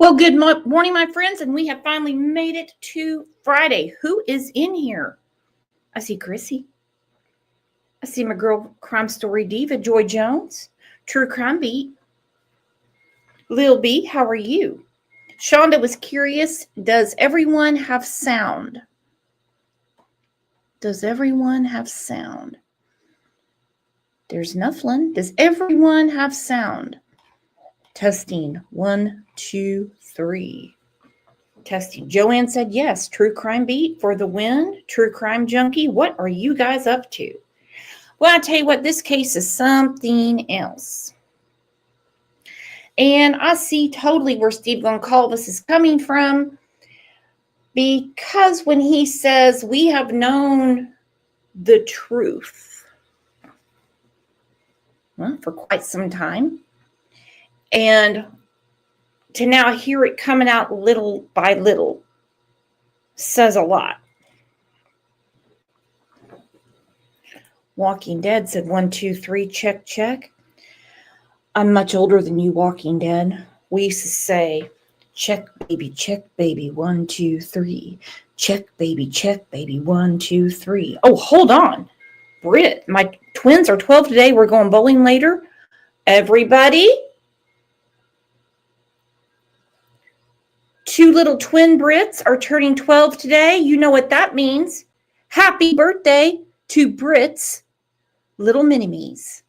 Well, good morning, my friends, and we have finally made it to Friday. Who is in here? I see Chrissy. I see my girl, Crime Story Diva, Joy Jones, True Crime Beat. Lil B, how are you? Shonda was curious, does everyone have sound? Does everyone have sound? There's Nufflin. Does everyone have sound? Testing. 1, 2, 3. Testing. Joanne said yes. True Crime Beat for the win. True Crime Junkie, what are you guys up to? Well, I tell you what, this case is something else. And I see totally where Steve Goncalves is coming from, because when he says we have known the truth, well, for quite some time, and to now hear it coming out little by little says a lot. Walking Dead said 1, 2, 3, check, check. I'm much older than you, Walking Dead. We used to say, check, baby, 1, 2, 3. Check, baby, 1, 2, 3. Oh, hold on. Britt, my twins are 12 today. We're going bowling later. Everybody, 2 little twin Brits are turning 12 today. You know what that means. Happy birthday to Brits, little mini-me's.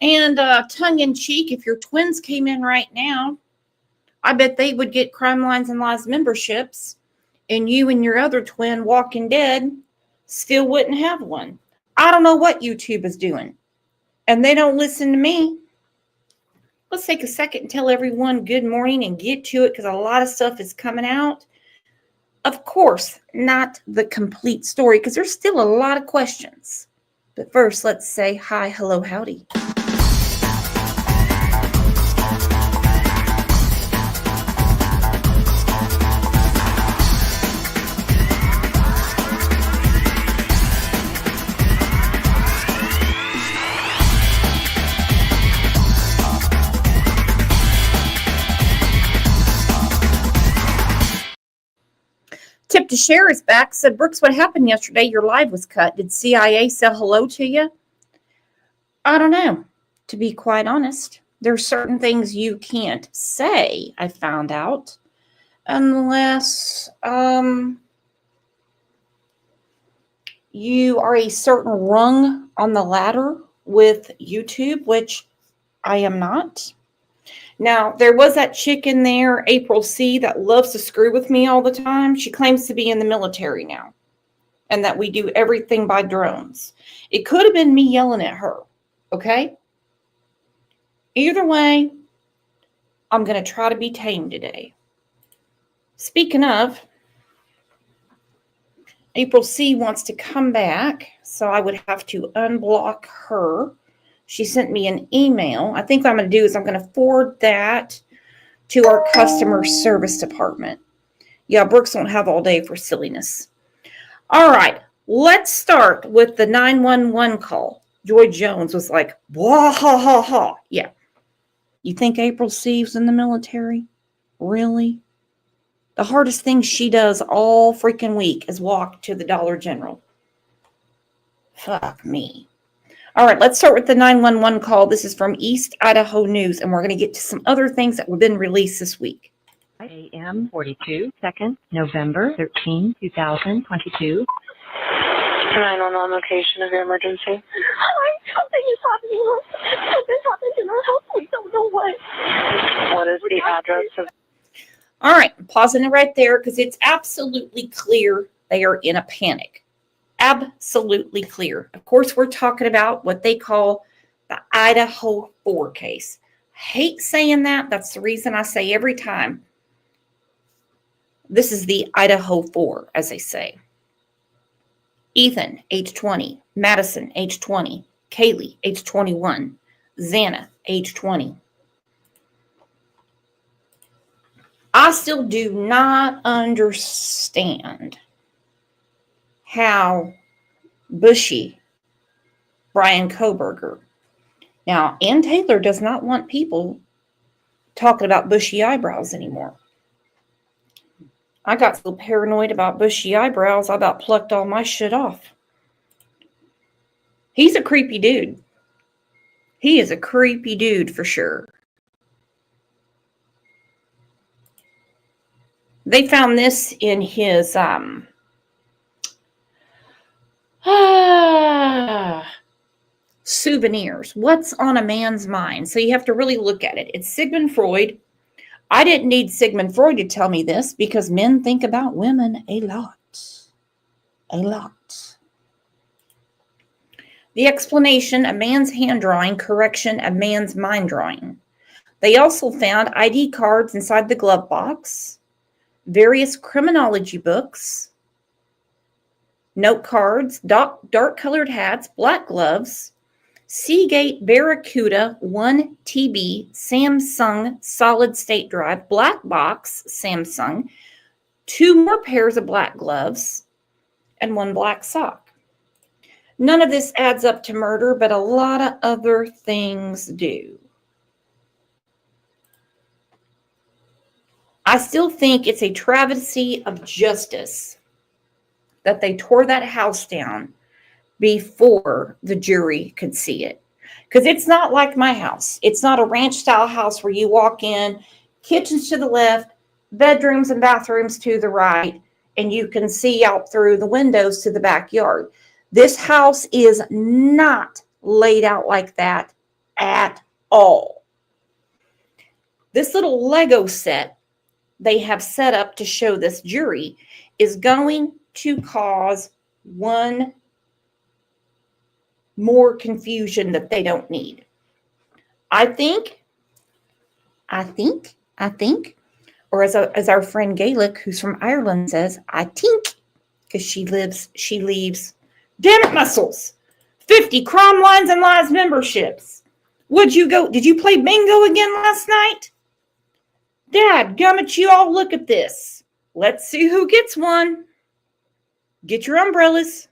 And tongue-in-cheek, if your twins came in right now, I bet they would get Crime Lines and Lies memberships, and you and your other twin, Walking Dead, still wouldn't have one. I don't know what YouTube is doing, and they don't listen to me. Let's take a second and tell everyone good morning and get to it, because a lot of stuff is coming out. Of course, not the complete story, because there's still a lot of questions. But first, let's say hi, hello, howdy. Tip to Share is back. Said, Brooks, what happened yesterday? Your live was cut. Did CIA say hello to you? I don't know, to be quite honest. There's certain things you can't say, I found out, unless you are a certain rung on the ladder with YouTube, which I am not. Now, there was that chick in there, April C., that loves to screw with me all the time. She claims to be in the military now and that we do everything by drones. It could have been me yelling at her, okay? Either way, I'm going to try to be tame today. Speaking of, April C. wants to come back, so I would have to unblock her. She sent me an email. I think what I'm going to do is I'm going to forward that to our customer service department. Yeah, Brooks won't have all day for silliness. All right, let's start with the 911 call. Joy Jones was like, wah, ha, ha, ha. Yeah. You think April C's in the military? Really? The hardest thing she does all freaking week is walk to the Dollar General. Fuck me. All right, let's start with the 911 call. This is from East Idaho News, and we're going to get to some other things that have been released this week. AM 42 seconds, November 13, 2022. 911 location of your emergency. Hi, something is happening. Something's happened in our house. We don't know what. What is the address of? All right, I'm pausing it right there because it's absolutely clear they are in a panic. Absolutely clear. Of course, we're talking about what they call the Idaho 4 case. Hate saying that. That's the reason I say every time. This is the Idaho 4, as they say. Ethan, age 20. Madison, age 20. Kaylee, age 21. Xana, age 20. I still do not understand how bushy Brian Kohberger. Now, Ann Taylor does not want people talking about bushy eyebrows anymore. I got so paranoid about bushy eyebrows, I about plucked all my shit off. He's a creepy dude. He is a creepy dude for sure. They found this in his souvenirs. What's on a man's mind? So you have to really look at it. It's Sigmund Freud. I didn't need Sigmund Freud to tell me this because men think about women a lot. A lot. The explanation, a man's hand drawing, correction, a man's mind drawing. They also found ID cards inside the glove box, various criminology books, note cards, dark-colored hats, black gloves, Seagate Barracuda 1 TB Samsung solid-state drive, black box Samsung, 2 more pairs of black gloves, and 1 black sock. None of this adds up to murder, but a lot of other things do. I still think it's a travesty of justice that they tore that house down before the jury could see it. Because it's not like my house. It's not a ranch-style house where you walk in, kitchens to the left, bedrooms and bathrooms to the right, and you can see out through the windows to the backyard. This house is not laid out like that at all. This little Lego set they have set up to show this jury is going to cause one more confusion that they don't need. I think, or as our friend Gaelic, who's from Ireland, says, I think, because she leaves, damn it, Muscles, 50 Crom Lines and Lies memberships. Did you play bingo again last night? Dad, gummit, you all look at this. Let's see who gets one. Get your umbrellas.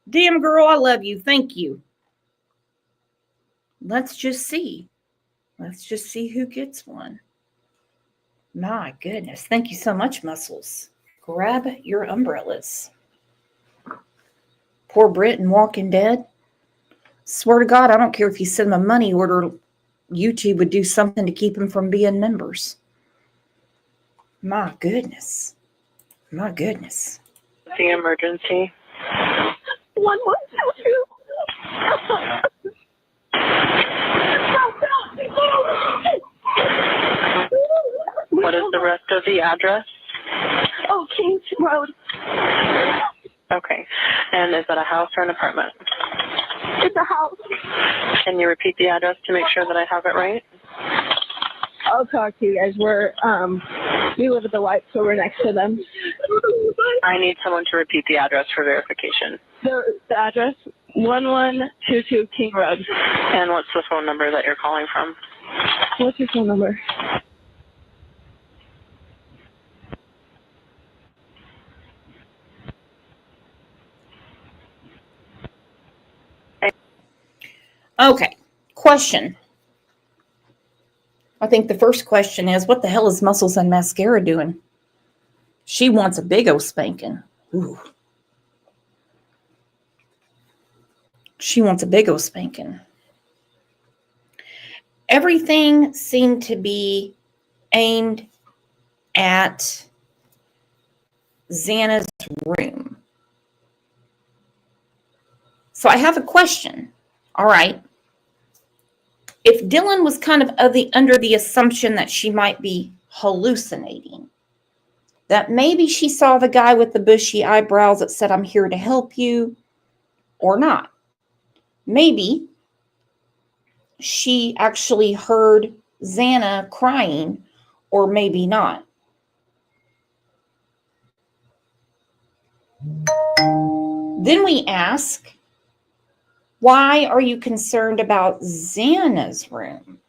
Damn girl, I love you. Thank you. Let's just see. Let's just see who gets one. My goodness. Thank you so much, Muscles. Grab your umbrellas. Poor Brit in Walking Dead. Swear to God, I don't care if you send them a money order. YouTube would do something to keep them from being members. My goodness. My goodness. The emergency. 1122. What is the rest of the address? Oh, Kings Road. Okay. And is that a house or an apartment? It's a house. Can you repeat the address to make sure that I have it right? I'll talk to you guys. We live at the White, so we're next to them. I need someone to repeat the address for verification. The address, 1122 King Road. And what's the phone number that you're calling from? What's your phone number? Okay, question. I think the first question is, what the hell is Muscles and Mascara doing? She wants a big old spanking. Ooh. She wants a big old spanking. Everything seemed to be aimed at Xana's room. So I have a question. All right. If Dylan was kind of under the assumption that she might be hallucinating, that maybe she saw the guy with the bushy eyebrows that said, I'm here to help you, or not. Maybe she actually heard Xana crying, or maybe not. Then we ask, why are you concerned about Xana's room?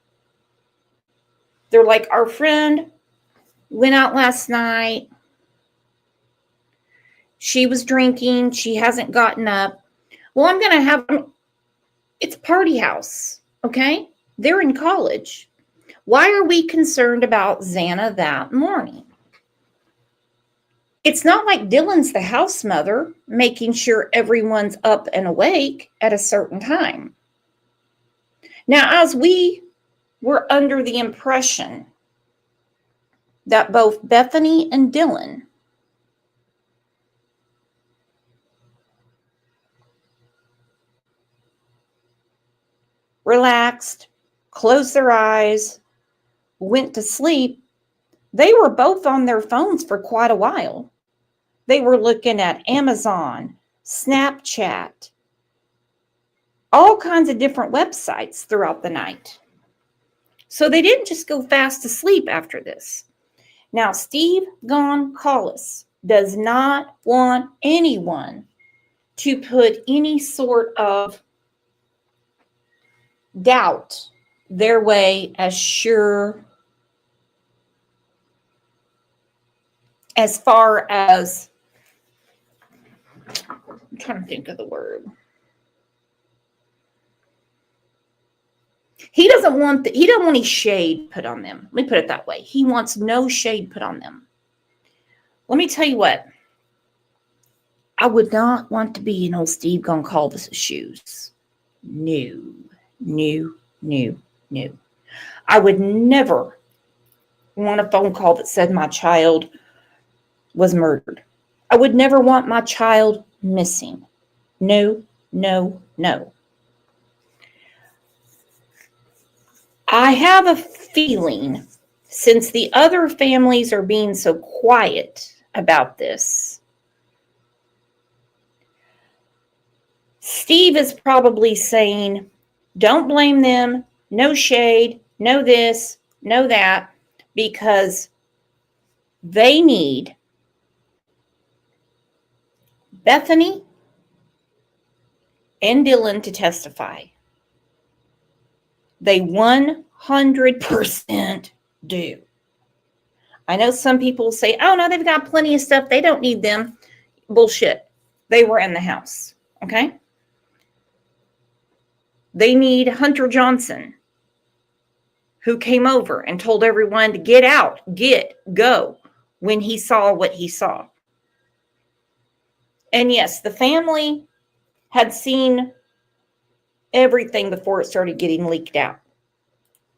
They're like, our friend went out last night. She was drinking. She hasn't gotten up. Well, I'm going to have, it's a party house, okay? They're in college. Why are we concerned about Xana that morning? It's not like Dylan's the house mother, making sure everyone's up and awake at a certain time. Now, as we were under the impression that both Bethany and Dylan relaxed, closed their eyes, went to sleep, they were both on their phones for quite a while. They were looking at Amazon, Snapchat, all kinds of different websites throughout the night. So they didn't just go fast asleep after this. Now, Steve Goncalves does not want anyone to put any sort of doubt their way as sure as far as, I'm trying to think of the word. He doesn't want any shade put on them. Let me put it that way. He wants no shade put on them. Let me tell you what. I would not want to be in old Steve Goncalves' shoes. No. I would never want a phone call that said my child was murdered. I would never want my child missing. No. I have a feeling, since the other families are being so quiet about this, Steve is probably saying, don't blame them, no shade, no this, no that, because they need Bethany and Dylan to testify. They 100% do. I know some people say, oh, no, they've got plenty of stuff. They don't need them. Bullshit. They were in the house, okay? They need Hunter Johnson, who came over and told everyone to get out, go, when he saw what he saw. And yes, the family had seen everything before it started getting leaked out.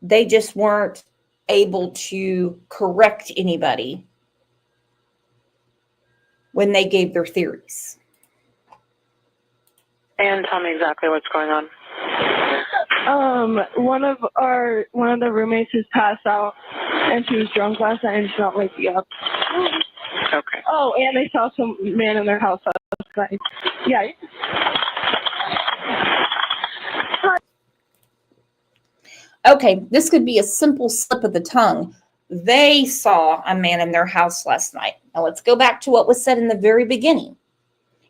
They just weren't able to correct anybody when they gave their theories. And tell me exactly what's going on. One of the roommates has passed out, and she was drunk last night and she's not waking up. Okay. Oh, and they saw some man in their house last night. Yeah. Okay, this could be a simple slip of the tongue. They saw a man in their house last night. Now let's go back to what was said in the very beginning.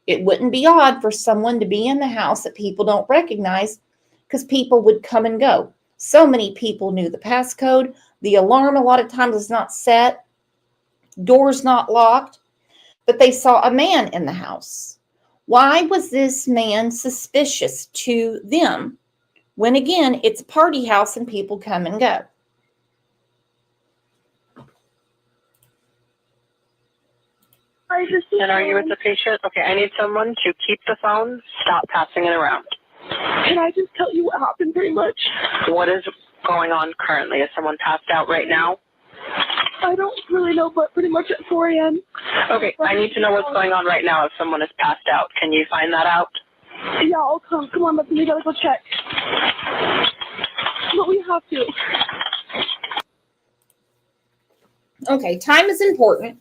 It wouldn't be odd for someone to be in the house that people don't recognize, because people would come and go. So many people knew the passcode. The alarm a lot of times is not set. Doors not locked. But they saw a man in the house. Why was this man suspicious to them when, again, it's a party house and people come and go? And are you with the patient? Okay, I need someone to keep the phone, stop passing it around. Can I just tell you what happened pretty much? What is going on currently? Is someone passed out right now? I don't really know, but pretty much at 4 a.m. Okay, I need to know what's going on right now if someone is passed out. Can you find that out? Yeah, I'll come. Come on, but we gotta go check. But we have to. Okay, time is important.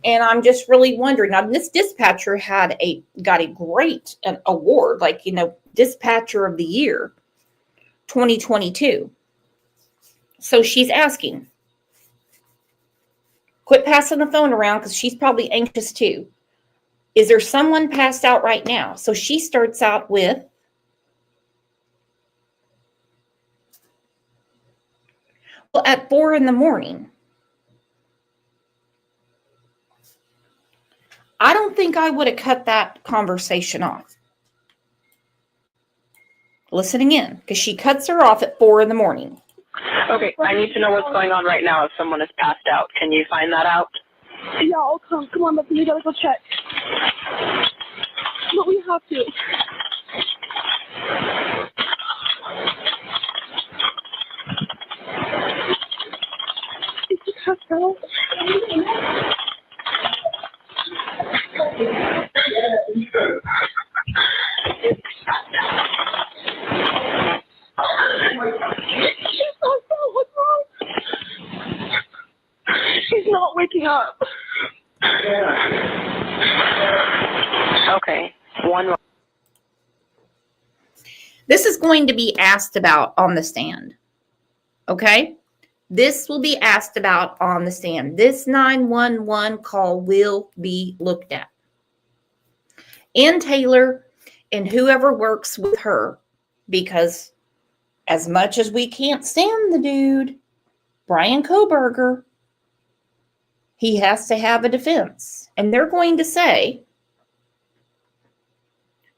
And I'm just really wondering. Now, this dispatcher got a great award, like, dispatcher of the year. 2022. So she's asking, quit passing the phone around because she's probably anxious too. Is there someone passed out right now? So she starts out with, well, at 4 a.m. I don't think I would have cut that conversation off. Listen again, because she cuts her off at 4 a.m. Okay, I need to know what's going on right now if someone is passed out. Can you find that out? Yeah, I'll come. Come on, but we gotta go check. But we have to. Is she passed out? She's not waking up. Okay, one. This is going to be asked about on the stand. Okay? This will be asked about on the stand. This 911 call will be looked at. Ann Taylor and whoever works with her, because as much as we can't stand the dude, Brian Kohberger, he has to have a defense. And they're going to say,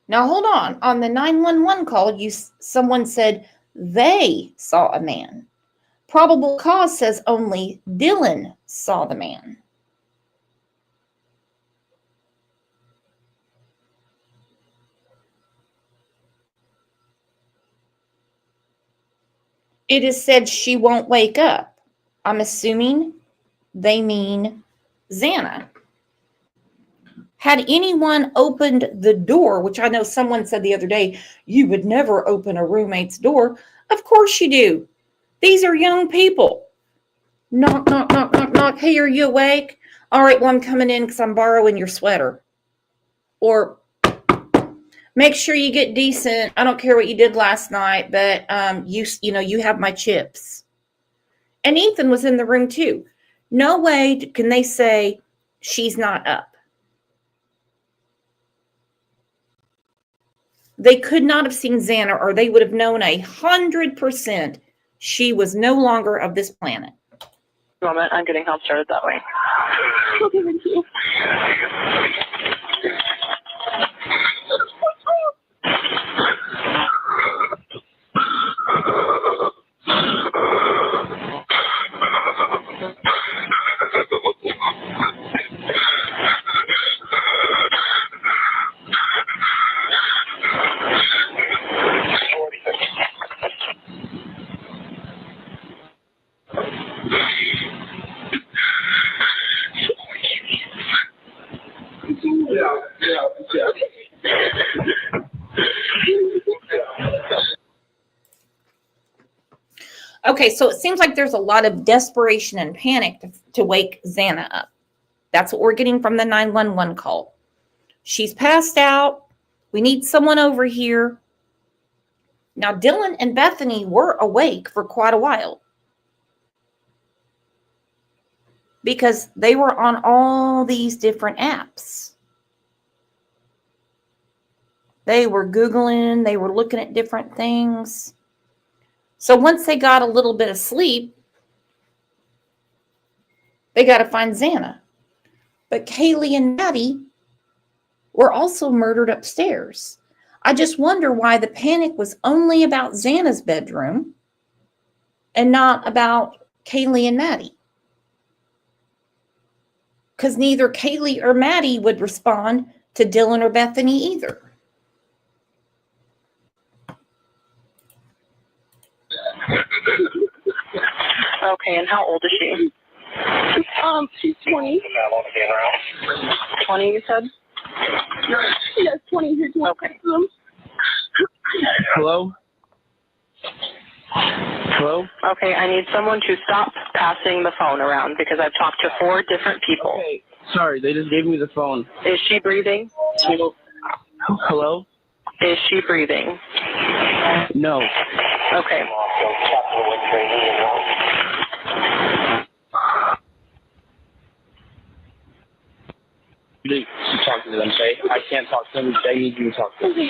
now hold on the 911 call, someone said they saw a man. Probable cause says only Dylan saw the man. It is said she won't wake up. I'm assuming they mean Xana. Had anyone opened the door, which I know someone said the other day, you would never open a roommate's door. Of course you do. These are young people. Knock, knock, knock, knock, knock. Hey, are you awake? All right, well, I'm coming in because I'm borrowing your sweater. Or make sure you get decent. I don't care what you did last night, but you have my chips. And Ethan was in the room too. No way can they say she's not up. They could not have seen Xana, or they would have known 100% she was no longer of this planet. Moment, I'm getting help started that way. Okay, thank you. Okay, so it seems like there's a lot of desperation and panic to wake Xana up. That's what we're getting from the 911 call. She's passed out. We need someone over here. Now, Dylan and Bethany were awake for quite a while because they were on all these different apps. They were Googling, they were looking at different things. So once they got a little bit of sleep, they got to find Xana. But Kaylee and Maddie were also murdered upstairs. I just wonder why the panic was only about Xana's bedroom and not about Kaylee and Maddie. Because neither Kaylee or Maddie would respond to Dylan or Bethany either. Okay, and how old is she? She's 20. 20, you said? Yes, 20. Here's one. Okay. Hello? Hello? Okay, I need someone to stop passing the phone around because I've talked to 4 different people. Okay. Sorry, they just gave me the phone. Is she breathing? Hello? Is she breathing? No. Okay. You need to talk to them, okay? I can't talk to them. They need you to talk to them.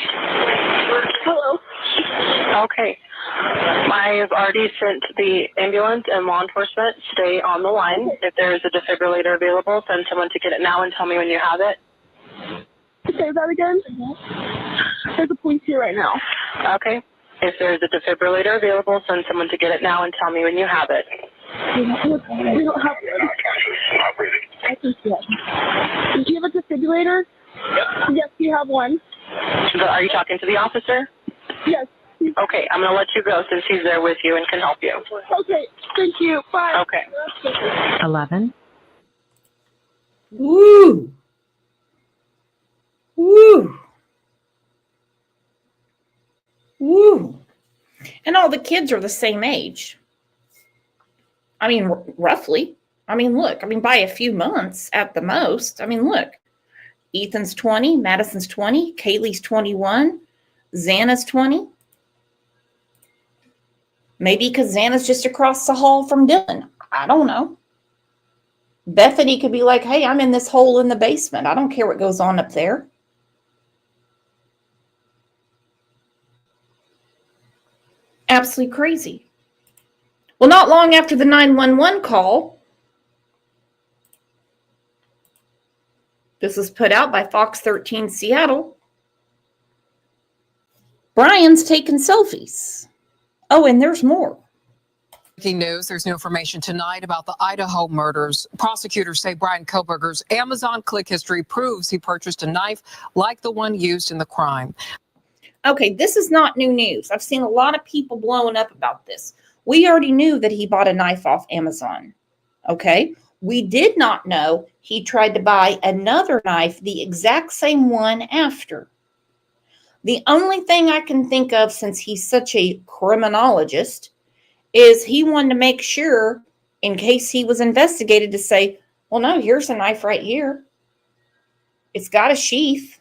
Hello. Okay. I have already sent the ambulance and law enforcement. Stay on the line. If there is a defibrillator available, send someone to get it now and tell me when you have it. Say that again. There's a police here right now. Okay. If there is a defibrillator available, send someone to get it now and tell me when you have it. We don't have one. I think yes. Do you have a defibrillator? Yes, we have one. Are you talking to the officer? Yes. Okay, I'm going to let you go since he's there with you and can help you. Okay, thank you. Bye. Okay. 11. Woo! Woo! Woo! And all the kids are the same age. I mean, roughly. I mean, look, by a few months at the most. I mean, look. Ethan's 20, Madison's 20, Kaylee's 21, Xana's 20. Maybe because Xana's just across the hall from Dylan. I don't know. Bethany could be like, hey, I'm in this hole in the basement. I don't care what goes on up there. Absolutely crazy. Well, not long after the 911 call, this was put out by Fox 13 Seattle, Brian's taking selfies. Oh, and there's more. Breaking news, there's new information tonight about the Idaho murders. Prosecutors say Brian Kohberger's Amazon click history proves he purchased a knife like the one used in the crime. Okay, this is not new news. I've seen a lot of people blowing up about this. We already knew that he bought a knife off Amazon. Okay, we did not know he tried to buy another knife, the exact same one after. The only thing I can think of, since he's such a criminologist, is he wanted to make sure, in case he was investigated, to say, well, no, here's a knife right here. It's got a sheath.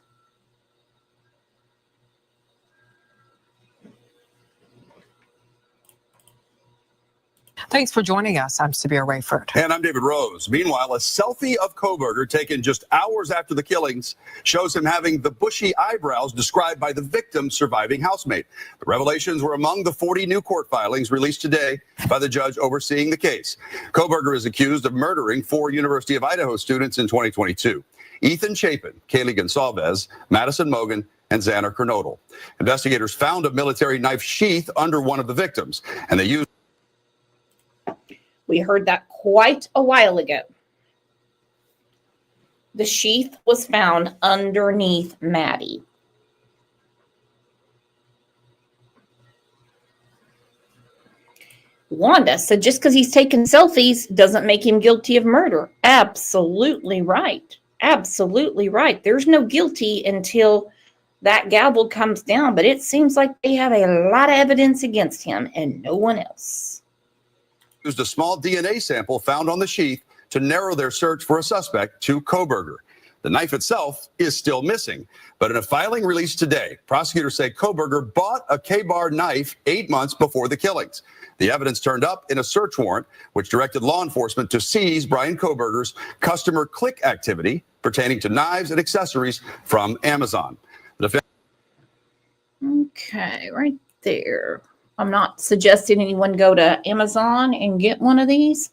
Thanks for joining us. I'm Sabir Rayford. And I'm David Rose. Meanwhile, a selfie of Kohberger taken just hours after the killings shows him having the bushy eyebrows described by the victim's surviving housemate. The revelations were among the 40 new court filings released today by the judge overseeing the case. Kohberger is accused of murdering 4 University of Idaho students in 2022. Ethan Chapin, Kaylee Goncalves, Madison Mogan, and Xana Kernodle. Investigators found a military knife sheath under one of the victims, and they used. We heard that quite a while ago. The sheath was found underneath Maddie. Wanda said just because he's taking selfies doesn't make him guilty of murder. Absolutely right. Absolutely right. There's no guilty until that gavel comes down, but it seems like they have a lot of evidence against him and no one else. Used a small DNA sample found on the sheath to narrow their search for a suspect to Kohberger. The knife itself is still missing, but in a filing released today, prosecutors say Kohberger bought a K-bar knife 8 months before the killings. The evidence turned up in a search warrant, which directed law enforcement to seize Brian Kohberger's customer click activity pertaining to knives and accessories from Amazon. Okay, right there. I'm not suggesting anyone go to Amazon and get one of these.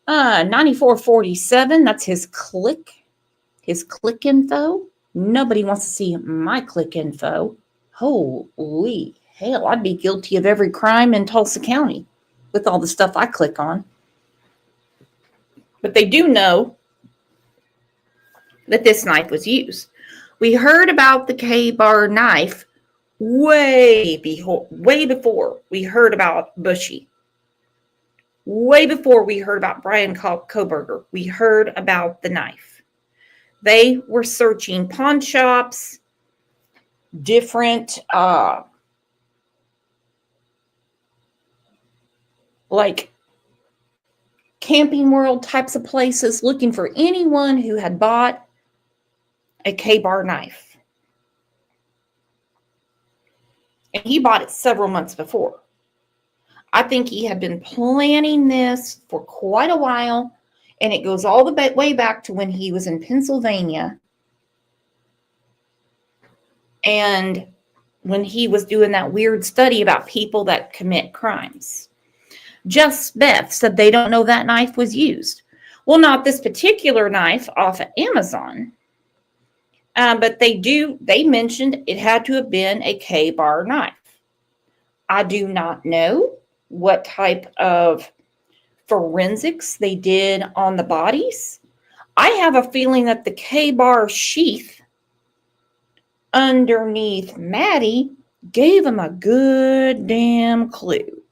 9447, that's his click info. Nobody wants to see my click info. Holy hell, I'd be guilty of every crime in Tulsa County with all the stuff I click on. But they do know that this knife was used. We heard about the K-bar knife way before we heard about Bushy. Way before we heard about Brian Kohberger, we heard about the knife. They were searching pawn shops, different like Camping World types of places, looking for anyone who had bought a K-bar knife. And he bought it several months before. I think he had been planning this for quite a while, and it goes all the way back to when he was in Pennsylvania. And when he was doing that weird study about people that commit crimes. Just Beth said they don't know that knife was used. Well, not this particular knife off of Amazon. But they mentioned it had to have been a K-bar knife. I do not know what type of forensics they did on the bodies. I have a feeling that the K-bar sheath underneath Maddie gave him a good damn clue.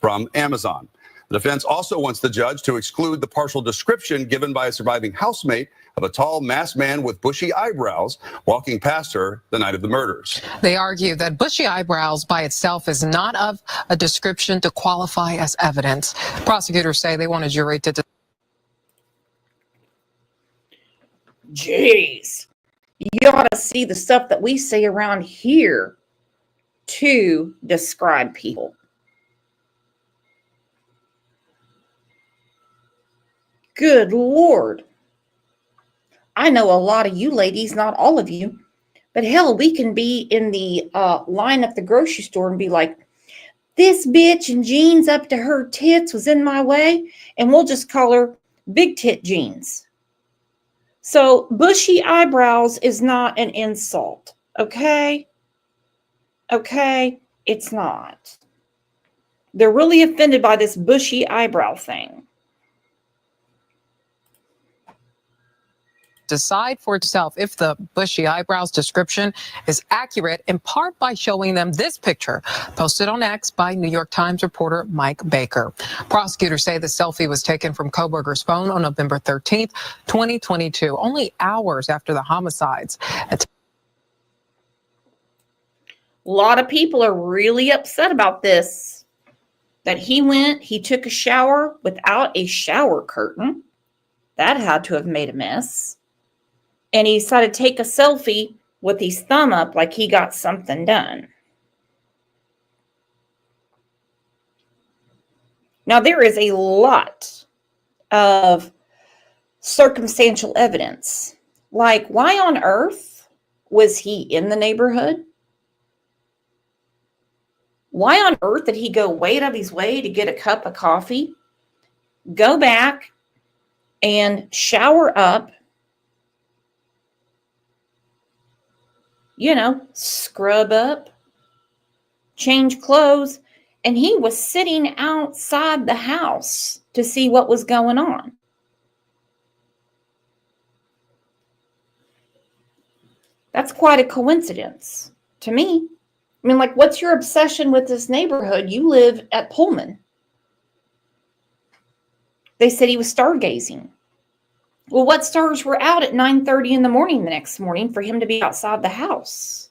From Amazon. The defense also wants the judge to exclude the partial description given by a surviving housemate of a tall, masked man with bushy eyebrows walking past her the night of the murders. They argue that bushy eyebrows by itself is not of a description to qualify as evidence. Prosecutors say they want a jury to... Jeez. You ought to see the stuff that we say around here to describe people. Good Lord. I know a lot of you ladies, not all of you, but hell, we can be in the line at the grocery store and be like, this bitch in jeans up to her tits was in my way, and we'll just call her big tit jeans. So bushy eyebrows is not an insult, okay? Okay, it's not. They're really offended by this bushy eyebrow thing. Decide for itself if the bushy eyebrows description is accurate, in part by showing them this picture posted on X by New York Times reporter Mike Baker. Prosecutors say the selfie was taken from Kohberger's phone on November 13th, 2022, only hours after the homicides. A lot of people are really upset about this, that he took a shower without a shower curtain. That had to have made a mess. And he decided to take a selfie with his thumb up like he got something done. Now, there is a lot of circumstantial evidence. Like, why on earth was he in the neighborhood? Why on earth did he go way out of his way to get a cup of coffee, go back and shower up, scrub up, change clothes, and he was sitting outside the house to see what was going on? That's quite a coincidence to me. I mean, like, what's your obsession with this neighborhood? You live at Pullman. They said he was stargazing. Well, what stars were out at 9:30 in the morning the next morning for him to be outside the house?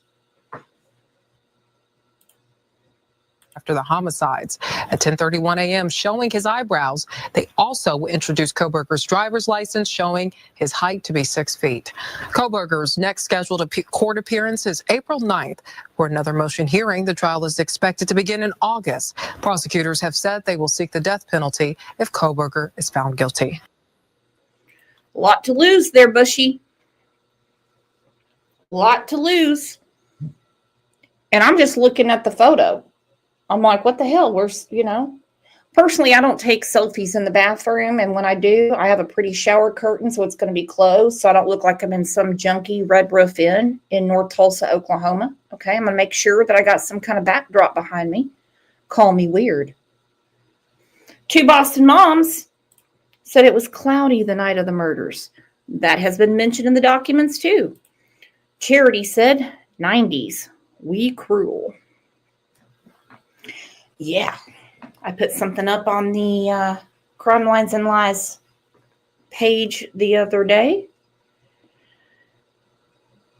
After the homicides at 10:31 a.m., showing his eyebrows. They also introduced Kohberger's driver's license, showing his height to be 6 feet. Kohberger's next scheduled court appearance is April 9th. For another motion hearing, the trial is expected to begin in August. Prosecutors have said they will seek the death penalty if Kohberger is found guilty. A lot to lose there, Bushy. A lot to lose. And I'm just looking at the photo. I'm like, what the hell? Personally, I don't take selfies in the bathroom. And when I do, I have a pretty shower curtain, so it's going to be closed, so I don't look like I'm in some junky Red Roof Inn in North Tulsa, Oklahoma. Okay, I'm going to make sure that I got some kind of backdrop behind me. Call me weird. 2 Boston moms said it was cloudy the night of the murders. That has been mentioned in the documents, too. Charity said, 90s, we cruel. Yeah, I put something up on the Crime Lines and Lies page the other day.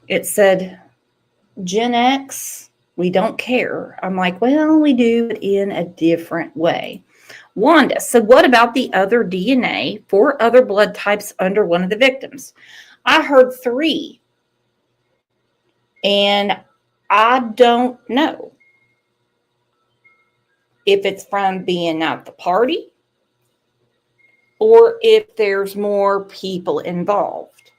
It said, Gen X, we don't care. I'm like, well, we do it in a different way. Wanda said, what about the other DNA for other blood types under one of the victims? I heard 3. And I don't know if it's from being at the party or if there's more people involved,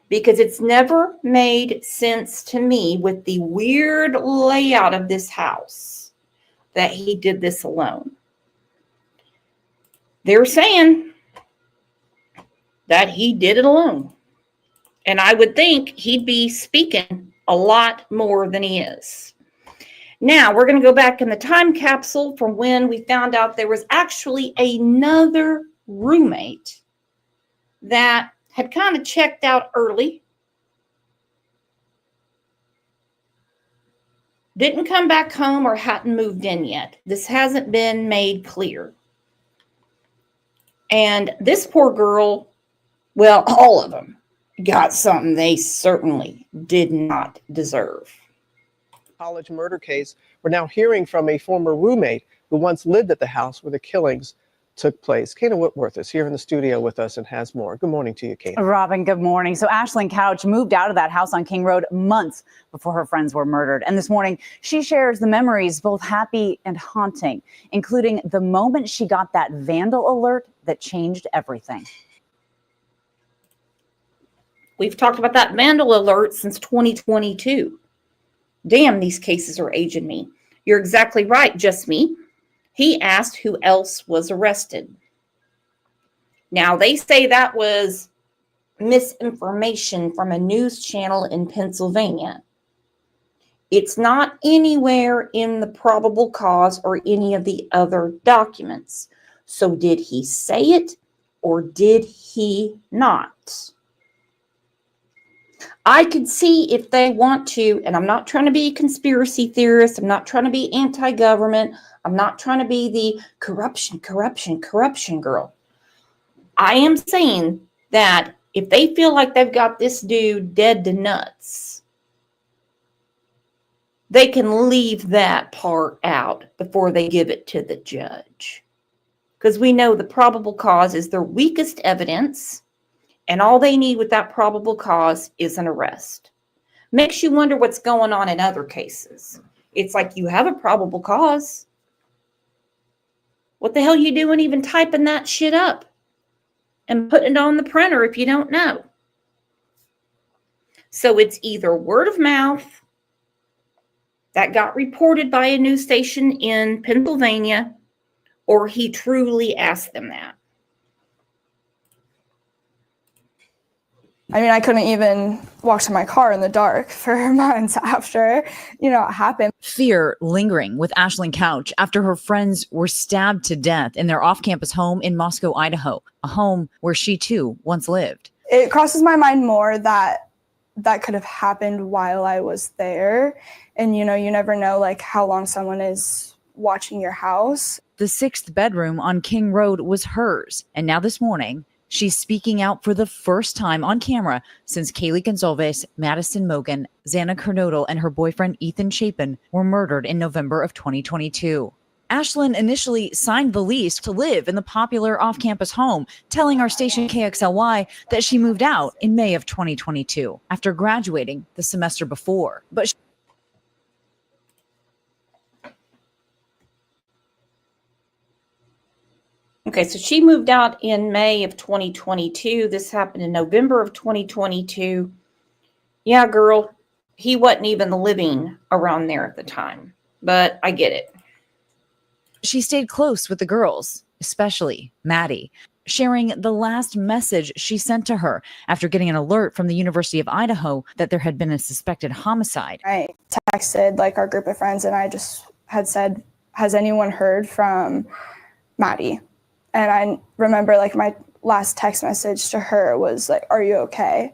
because it's never made sense to me with the weird layout of this house that he did this alone. They're saying that he did it alone. And I would think he'd be speaking a lot more than he is. Now, we're going to go back in the time capsule from when we found out there was actually another roommate that had kind of checked out early, didn't come back home, or hadn't moved in yet. This hasn't been made clear. And this poor girl, well, all of them got something they certainly did not deserve. College murder case, we're now hearing from a former roommate who once lived at the house where the killings took place. Kana Whitworth is here in the studio with us and has more. Good morning to you, Kana. Robin, good morning. So Ashlyn Couch moved out of that house on King Road months before her friends were murdered. And this morning, she shares the memories, both happy and haunting, including the moment she got that vandal alert that changed everything. We've talked about that vandal alert since 2022. Damn, these cases are aging me. You're exactly right, just me. He asked who else was arrested. Now, they say that was misinformation from a news channel in Pennsylvania. It's not anywhere in the probable cause or any of the other documents. So did he say it or did he not? I could see if they want to, and I'm not trying to be a conspiracy theorist. I'm not trying to be anti-government. I'm not trying to be the corruption girl. I am saying that if they feel like they've got this dude dead to nuts, they can leave that part out before they give it to the judge. Because we know the probable cause is their weakest evidence. And all they need with that probable cause is an arrest. Makes you wonder what's going on in other cases. It's like you have a probable cause. What the hell you doing even typing that shit up and putting it on the printer if you don't know? So it's either word of mouth that got reported by a news station in Pennsylvania, or he truly asked them that. I mean, I couldn't even walk to my car in the dark for months after, it happened. Fear lingering with Ashlyn Couch after her friends were stabbed to death in their off-campus home in Moscow, Idaho, a home where she too once lived. It crosses my mind more that could have happened while I was there. And, you never know like how long someone is watching your house. The 6th bedroom on King Road was hers. And now this morning, she's speaking out for the first time on camera since Kaylee Goncalves, Madison Mogan, Xana Kernodle, and her boyfriend Ethan Chapin were murdered in November of 2022. Ashlyn initially signed the lease to live in the popular off-campus home, telling our station KXLY that she moved out in May of 2022 after graduating the semester before. But Okay, so she moved out in May of 2022. This happened in November of 2022. Yeah, girl, he wasn't even living around there at the time, but I get it. she stayed close with the girls, especially Maddie, sharing the last message she sent to her after getting an alert from the University of Idaho that there had been a suspected homicide. I texted like our group of friends and I just had said, has anyone heard from Maddie? And I remember like my last text message to her was like, are you okay?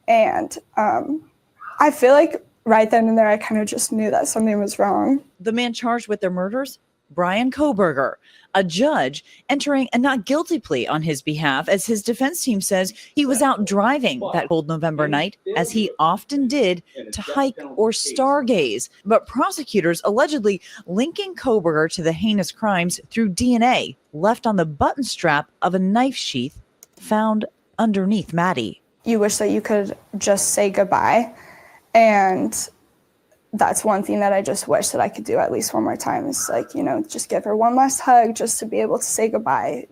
And I feel like right then and there, I kind of just knew that something was wrong. The man charged with their murders, Brian Kohberger, a judge entering a not guilty plea on his behalf as his defense team says he was out driving that cold November night, as he often did, to hike or stargaze. But prosecutors allegedly linking Kohberger to the heinous crimes through DNA left on the button strap of a knife sheath found underneath Maddie. You wish that you could just say goodbye. And that's one thing that I just wish that I could do at least one more time, is like, you know, just give her one last hug just to be able to say goodbye.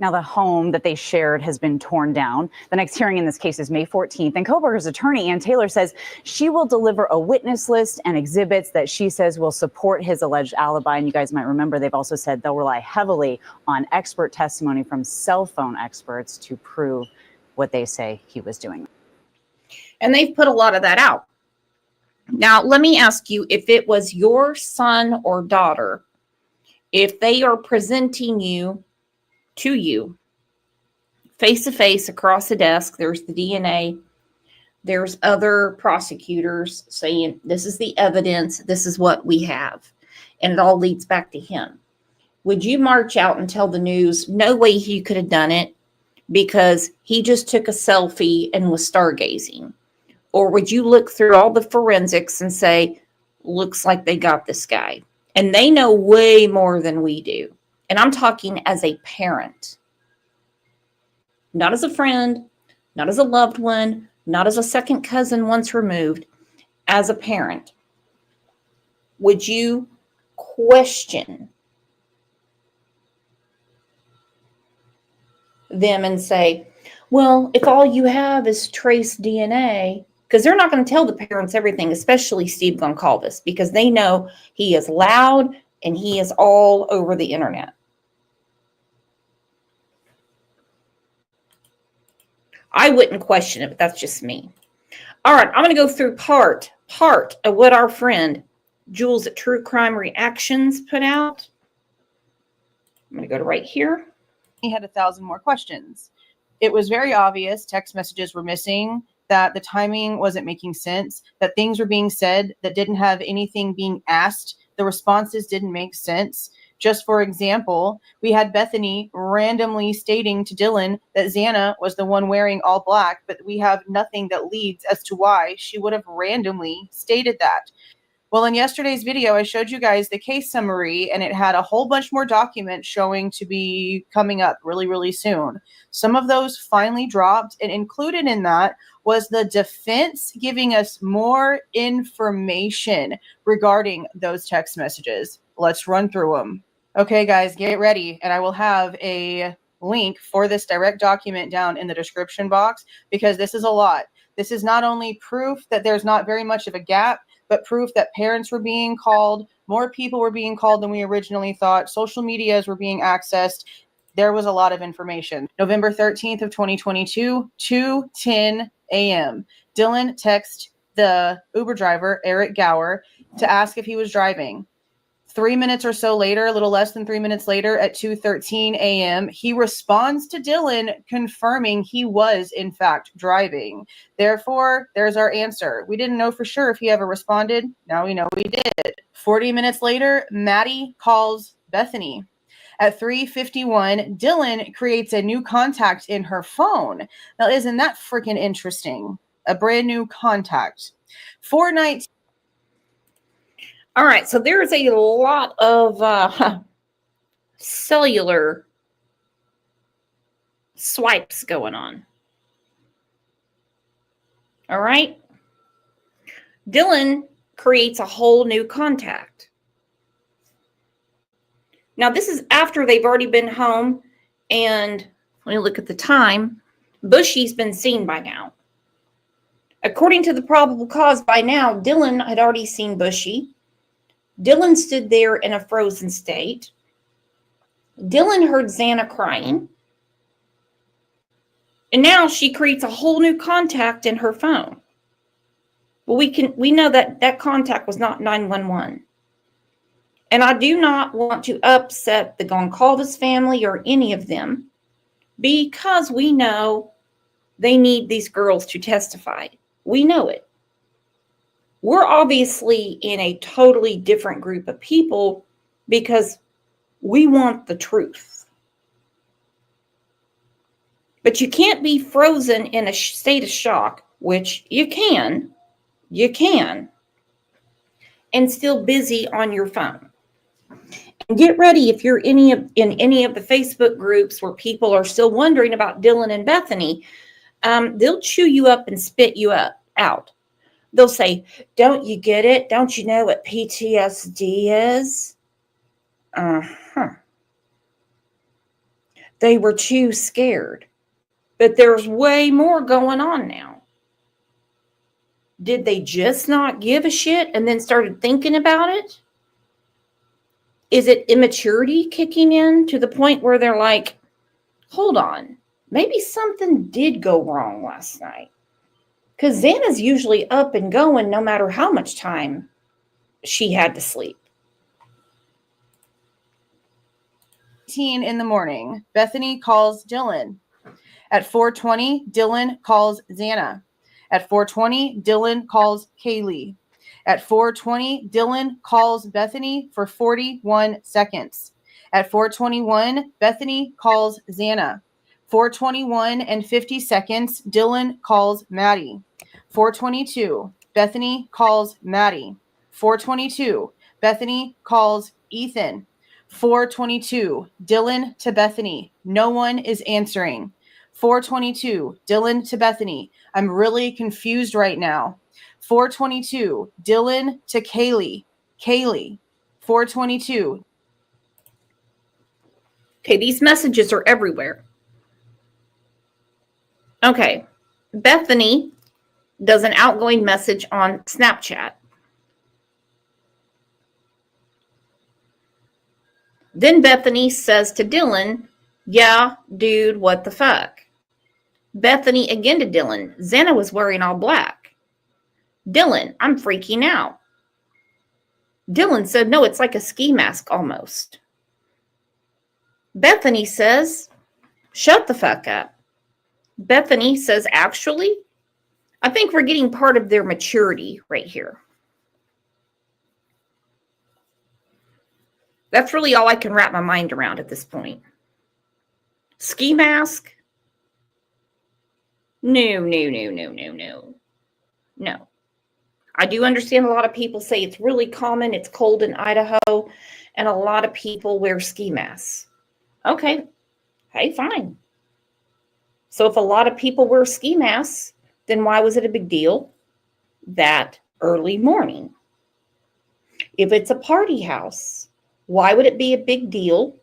Now, the home that they shared has been torn down. The next hearing in this case is May 14th. And Kohberger's attorney, Ann Taylor, says she will deliver a witness list and exhibits that she says will support his alleged alibi. And you guys might remember they've also said they'll rely heavily on expert testimony from cell phone experts to prove what they say he was doing. And they've put a lot of that out. Now, let me ask you, if it was your son or daughter, if they are presenting you to you face to face across the desk, there's the DNA, there's other prosecutors saying this is the evidence, this is what we have, and it all leads back to him. Would you march out and tell the news, no way he could have done it because he just took a selfie and was stargazing? Or would you look through all the forensics and say, looks like they got this guy? And they know way more than we do. And I'm talking as a parent, not as a friend, not as a loved one, not as a second cousin once removed, as a parent. Would you question them and say, well, if all you have is trace DNA, because they're not going to tell the parents everything, especially Steve Goncalves, because they know he is loud and he is all over the internet. I wouldn't question it, but that's just me. All right, I'm going to go through part of what our friend Jules at True Crime Reactions put out. I'm going to go to right here. He had 1,000 more questions. It was very obvious text messages were missing, that the timing wasn't making sense, that things were being said that didn't have anything being asked. The responses didn't make sense. Just for example, we had Bethany randomly stating to Dylan that Xana was the one wearing all black, but we have nothing that leads as to why she would have randomly stated that. Well, in yesterday's video, I showed you guys the case summary, and it had a whole bunch more documents showing to be coming up really, really soon. Some of those finally dropped, and included in that was the defense giving us more information regarding those text messages. Let's run through them. Okay, guys, get ready, and I will have a link for this direct document down in the description box, because this is a lot. This is not only proof that there's not very much of a gap, but proof that parents were being called, more people were being called than we originally thought, social medias were being accessed. There was a lot of information. November 13th of 2022, 2:10 a.m. Dylan texted the Uber driver, Eric Gower, to ask if he was driving. 3 minutes or so later, a little less than 3 minutes later, at 2:13 a.m., he responds to Dylan confirming he was, in fact, driving. Therefore, there's our answer. We didn't know for sure if he ever responded. Now we know he did. 40 minutes later, Maddie calls Bethany. At 3:51, Dylan creates a new contact in her phone. Now, isn't that freaking interesting? A brand new contact. 4 nights. All right, so there's a lot of cellular swipes going on. All right. Dylan creates a whole new contact. Now, this is after they've already been home, and when you look at the time, Bushy's been seen by now. According to the probable cause, by now, Dylan had already seen Bushy. Dylan stood there in a frozen state. Dylan heard Xana crying. And now she creates a whole new contact in her phone. Well, we know that that contact was not 911. And I do not want to upset the Goncalves family or any of them, because we know they need these girls to testify. We know it. We're obviously in a totally different group of people because we want the truth. But you can't be frozen in a state of shock, which you can, and still busy on your phone. And get ready, if you're in any of the Facebook groups where people are still wondering about Dylan and Bethany, they'll chew you up and spit you out. They'll say, don't you get it? Don't you know what PTSD is? Uh-huh. They were too scared. But there's way more going on now. Did they just not give a shit and then started thinking about it? Is it immaturity kicking in to the point where they're like, hold on, maybe something did go wrong last night? Because Xana's usually up and going no matter how much time she had to sleep. 18 in the morning, Bethany calls Dylan. At 4:20, Dylan calls Xana. At 4:20, Dylan calls Kaylee. At 4:20, Dylan calls Bethany for 41 seconds. At 4:21, Bethany calls Xana. 4:21 and 50 seconds, Dylan calls Maddie. 4:22, Bethany calls Maddie. 4:22, Bethany calls Ethan. 4:22, Dylan to Bethany. No one is answering. 4:22, Dylan to Bethany. I'm really confused right now. 4:22, Dylan to Kaylee. Kaylee. 4:22. Okay, these messages are everywhere. Okay, Bethany does an outgoing message on Snapchat. Then Bethany says to Dylan, yeah, dude, what the fuck? Bethany again to Dylan, Xana was wearing all black. Dylan, I'm freaking out. Dylan said, no, it's like a ski mask almost. Bethany says, shut the fuck up. Bethany says, actually, I think we're getting part of their maturity right here. That's really all I can wrap my mind around at this point. Ski mask? No. No. I do understand a lot of people say it's really common, it's cold in Idaho, and a lot of people wear ski masks. Okay, hey, fine. So if a lot of people wear ski masks, then why was it a big deal that early morning? If it's a party house, why would it be a big deal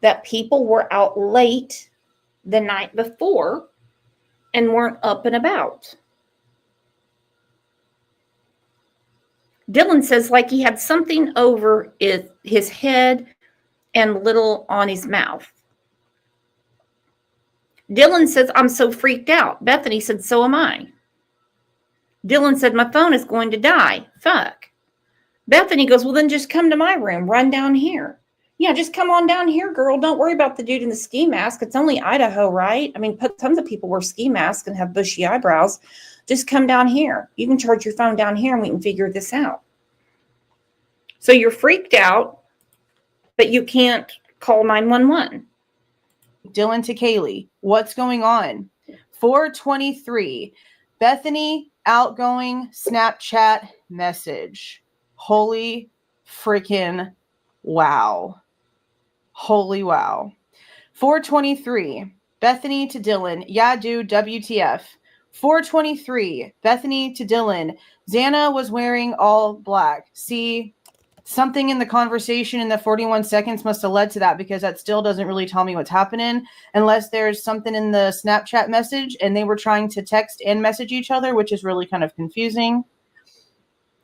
that people were out late the night before and weren't up and about? Dylan says like he had something over his head and little on his mouth. Dylan says, I'm so freaked out. Bethany said, so am I. Dylan said, my phone is going to die. Fuck. Bethany goes, well, then just come to my room. Run down here. Yeah, just come on down here, girl. Don't worry about the dude in the ski mask. It's only Idaho, right? I mean, tons of people wear ski masks and have bushy eyebrows. Just come down here. You can charge your phone down here and we can figure this out. So you're freaked out, but you can't call 911. Dylan to Kaylee. What's going on? 4:23. Bethany outgoing Snapchat message. Holy freaking wow. Holy wow. 4:23. Bethany to Dylan. Yeah, dude, WTF. 4:23. Bethany to Dylan. Xana was wearing all black. See, something in the conversation in the 41 seconds must have led to that, because that still doesn't really tell me what's happening unless there's something in the Snapchat message and they were trying to text and message each other, which is really kind of confusing.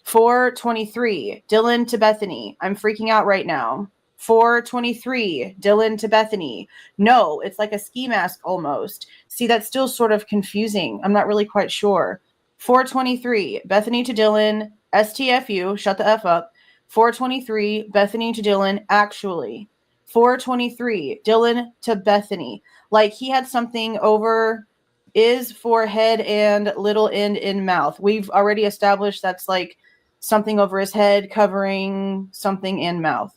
4:23. Dylan to Bethany. I'm freaking out right now. 4:23. Dylan to Bethany. No, it's like a ski mask almost. See, that's still sort of confusing. I'm not really quite sure. 4:23. Bethany to Dylan. STFU. Shut the F up. 4:23. Bethany to Dylan. Actually. 4:23. Dylan to Bethany. Like he had something over his forehead and little end in mouth. We've already established that's like something over his head covering something in mouth.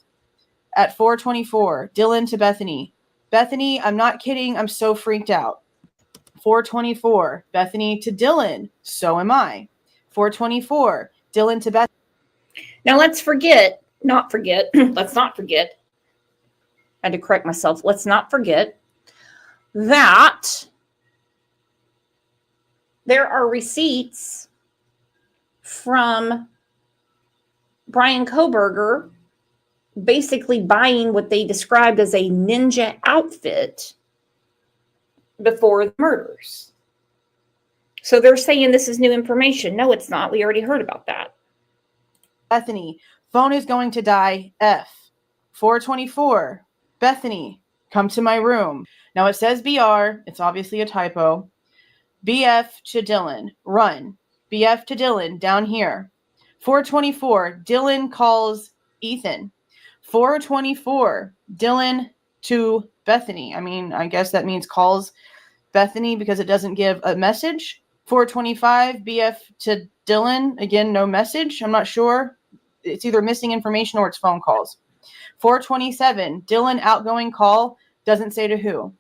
At 4:24, Dylan to Bethany. Bethany, I'm not kidding. I'm so freaked out. 4:24, Bethany to Dylan. So am I. 4:24, Dylan to Bethany. Now let's not forget. I had to correct myself. Let's not forget that there are receipts from Brian Kohberger basically buying what they described as a ninja outfit before the murders. So they're saying this is new information. No, it's not. We already heard about that. Bethany, phone is going to die. F. 424. Bethany, come to my room. Now it says BR. It's obviously a typo. BF to Dylan, run. BF to Dylan, down here. 424. Dylan calls Ethan. 424. Dylan to Bethany. I mean, I guess that means calls Bethany because it doesn't give a message. 425. BF to Dylan. Again, no message. I'm not sure. It's either missing information or it's phone calls. 427. Dylan outgoing call. Doesn't say to who.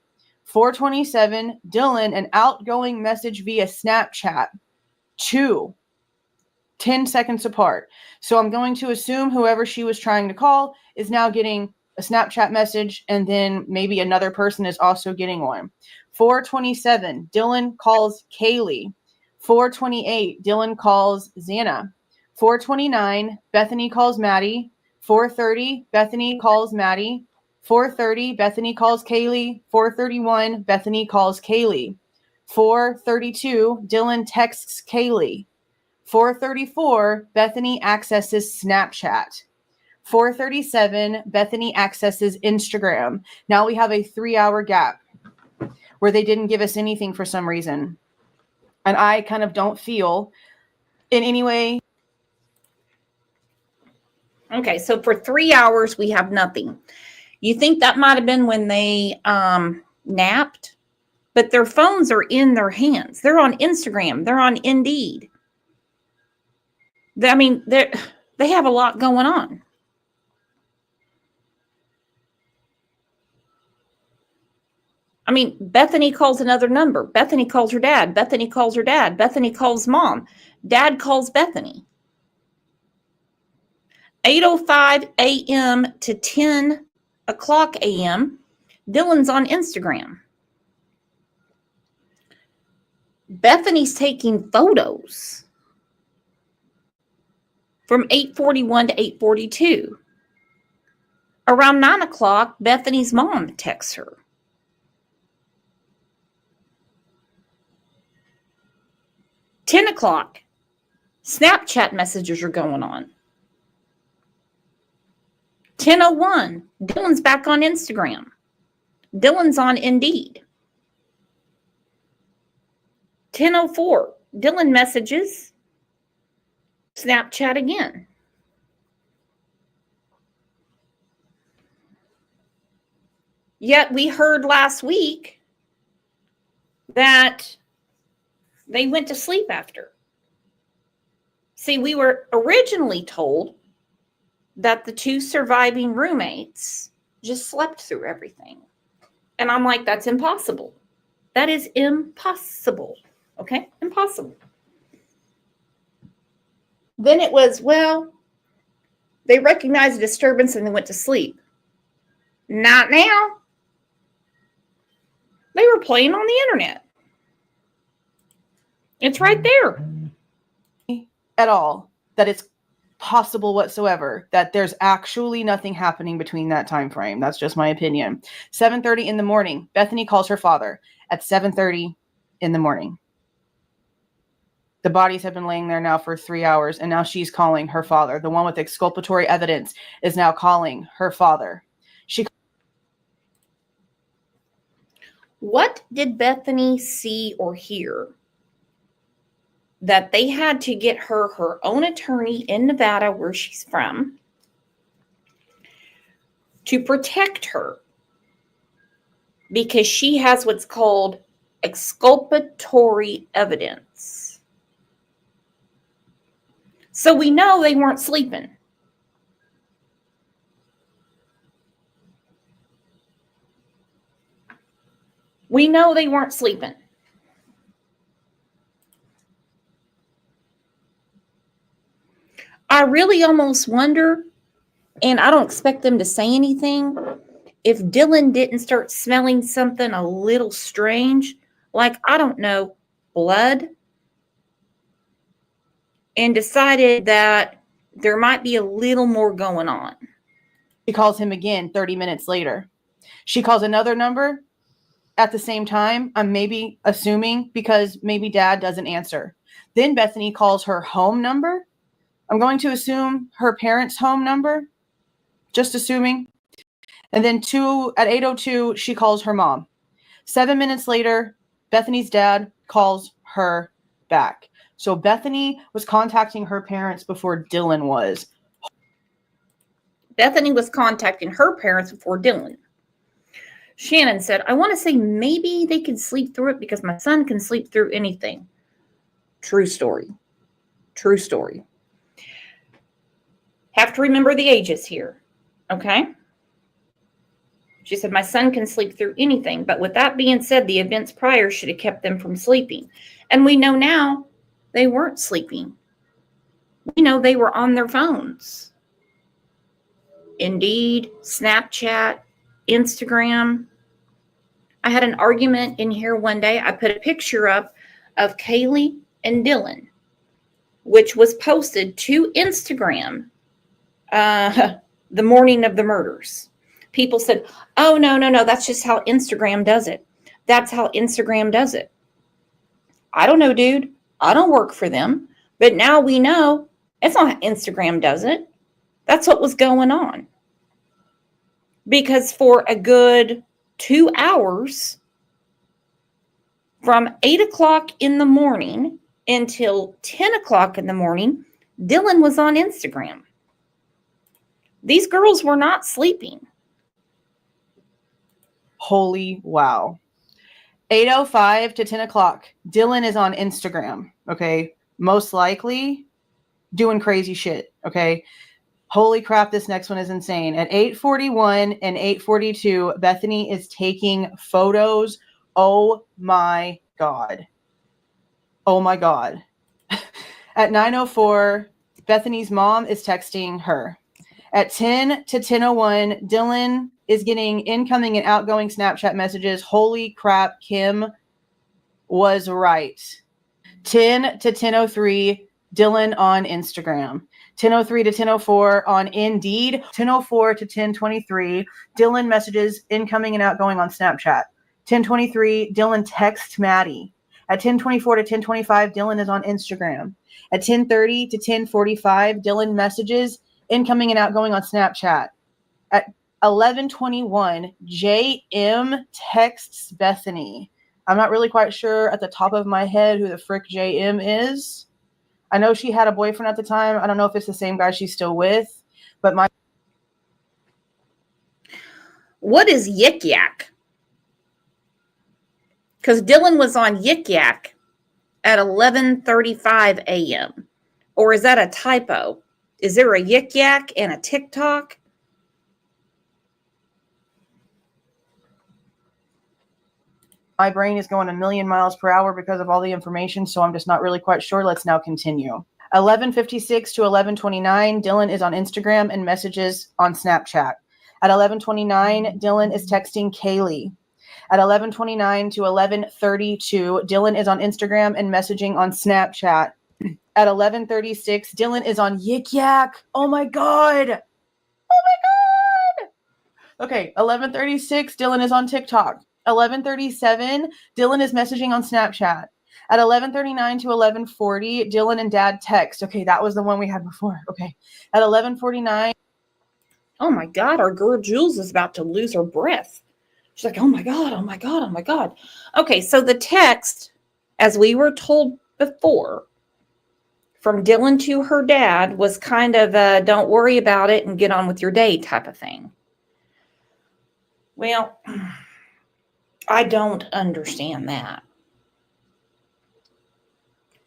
427. Dylan an outgoing message via Snapchat. 2. 10 seconds apart. So I'm going to assume whoever she was trying to call is now getting a Snapchat message, and then maybe another person is also getting one. 427. Dylan calls Kaylee. 428. Dylan calls Xana. 429. Bethany calls Maddie. 430. Bethany calls Maddie. 430. Bethany calls Kaylee. 431. Bethany calls Kaylee. 432. Dylan texts Kaylee. 434. Bethany accesses Snapchat. 437. Bethany accesses Instagram. Now we have a 3-hour gap where they didn't give us anything for some reason. And I kind of don't feel in any way. Okay, so for 3 hours, we have nothing. You think that might have been when they napped? But their phones are in their hands. They're on Instagram. They're on Indeed. They have a lot going on. I mean, Bethany calls another number. Bethany calls her dad. Bethany calls her dad. Bethany calls mom. Dad calls Bethany. 8:05 a.m. to 10 o'clock a.m., Dylan's on Instagram. Bethany's taking photos from 8:41 to 8:42. Around 9 o'clock, Bethany's mom texts her. $10 o'clock, Snapchat messages are going on. 10:01, Dylan's back on Instagram. Dylan's on Indeed. 10:04, Dylan messages Snapchat again. Yet we heard last week that they went to sleep after. See, we were originally told that the two surviving roommates just slept through everything. And I'm like, that's impossible. That is impossible. Okay? Impossible. Then it was, well, they recognized a disturbance and they went to sleep. Not now. They were playing on the internet. It's right there. At all that it's possible whatsoever that there's actually nothing happening between that time frame. That's just my opinion. 7:30 in the morning, Bethany calls her father at 7:30 in the morning. The bodies have been laying there now for 3 hours, and now she's calling her father. The one with exculpatory evidence is now calling her father. What did Bethany see or hear that they had to get her own attorney in Nevada, where she's from, to protect her because she has what's called exculpatory evidence? So we know they weren't sleeping. We know they weren't sleeping. I really almost wonder, and I don't expect them to say anything, if Dylan didn't start smelling something a little strange, like, I don't know, blood, and decided that there might be a little more going on. She calls him again 30 minutes later. She calls another number at the same time. I'm maybe assuming because maybe dad doesn't answer. Then Bethany calls her home number. I'm going to assume her parents' home number, just assuming. And then at 8:02, she calls her mom. 7 minutes later, Bethany's dad calls her back. So Bethany was contacting her parents before Dylan was. Bethany was contacting her parents before Dylan. Shannon said, I want to say maybe they can sleep through it because my son can sleep through anything. True story. True story. Have to remember the ages here. Okay? She said, my son can sleep through anything. But with that being said, the events prior should have kept them from sleeping. And we know now they weren't sleeping. We know they were on their phones. Indeed, Snapchat, Instagram. I had an argument in here one day. I put a picture up of Kaylee and Dylan, which was posted to Instagram the morning of the murders. People said, oh, no, that's just how Instagram does it. That's how Instagram does it. I don't know, dude. I don't work for them. But now we know it's not how Instagram does it. That's what was going on. Because for a good 2 hours, from 8 o'clock in the morning until 10 o'clock in the morning, Dylan was on Instagram. These girls were not sleeping. Holy wow. 8:05 to 10 o'clock, Dylan is on Instagram, okay? Most likely doing crazy shit, okay? Holy crap, this next one is insane. At 8:41 and 8:42, Bethany is taking photos. Oh my God. Oh my God. At 9:04, Bethany's mom is texting her. At 10 to 10:01, Dylan is getting incoming and outgoing Snapchat messages. Holy crap, Kim was right. 10 to 10:03, Dylan on Instagram. 10:03 to 10:04 on Indeed. 10:04 to 10:23, Dylan messages incoming and outgoing on Snapchat. 10:23, Dylan texts Maddie. At 10:24 to 10:25, Dylan is on Instagram. At 10:30 to 10:45, Dylan messages incoming and outgoing on Snapchat. At 11:21, JM texts Bethany. I'm not really quite sure at the top of my head who the frick JM is. I know she had a boyfriend at the time. I don't know if it's the same guy she's still with, but What is Yik Yak? Because Dylan was on Yik Yak at 11:35 a.m. Or is that a typo? Is there a Yik Yak and a TikTok? my brain is going a million miles per hour because of all the information, so I'm just not really quite sure. Let's now continue. 11:56 to 11:29, Dylan is on Instagram and messages on Snapchat. At 11:29, Dylan is texting Kaylee. At 11:29 to 11:32, Dylan is on Instagram and messaging on Snapchat. At 11:36, Dylan is on Yik Yak. Oh my God. Oh my God. Okay, 11:36, Dylan is on TikTok. 11:37, Dylan is messaging on Snapchat. At 11:39 to 11:40, Dylan and Dad text. Okay, that was the one we had before. Okay. At 11:49. Oh my God, our girl Jules is about to lose her breath. She's like, oh my God, oh my God, oh my God. Okay, so the text, as we were told before, from Dylan to her dad was kind of a don't worry about it and get on with your day type of thing. Well, I don't understand that.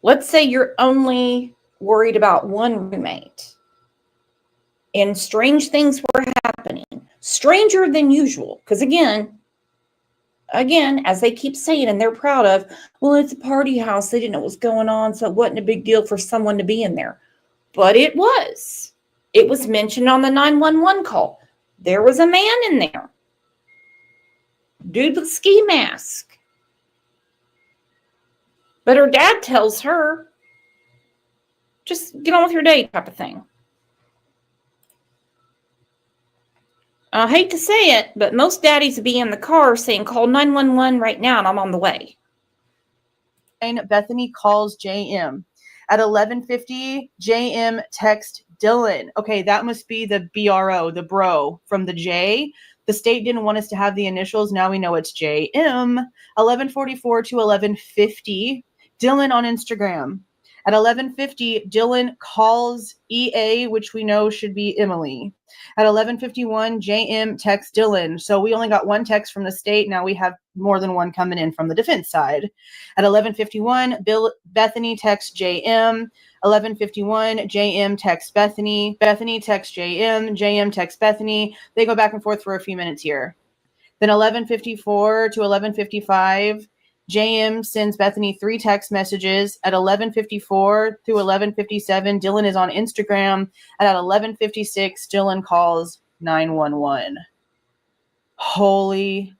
Let's say you're only worried about one roommate and strange things were happening, stranger than usual. Because again, as they keep saying and they're proud of, well, it's a party house. They didn't know what was going on, so it wasn't a big deal for someone to be in there. But it was. It was mentioned on the 911 call. There was a man in there. Dude with ski mask. But her dad tells her Just get on with your day type of thing. I hate to say it, but most daddies would be in the car saying, call 911 right now and I'm on the way. Bethany calls JM. At 11:50, JM text Dylan. Okay, that must be the BRO, the bro from the J. The state didn't want us to have the initials. Now we know it's JM. 11:44 to 11:50, Dylan on Instagram. At 11:50, Dylan calls EA, which we know should be Emily. At 11:51, JM texts Dylan. So we only got one text from the state. Now we have more than one coming in from the defense side. At 11:51, Bethany texts JM. 11:51, JM texts Bethany. Bethany texts JM. JM texts Bethany. They go back and forth for a few minutes here. Then 11:54 to 11:55, JM sends Bethany 3 text messages. At 11:54 through 11:57, Dylan is on Instagram. And at 11:56, Dylan calls 911. Holy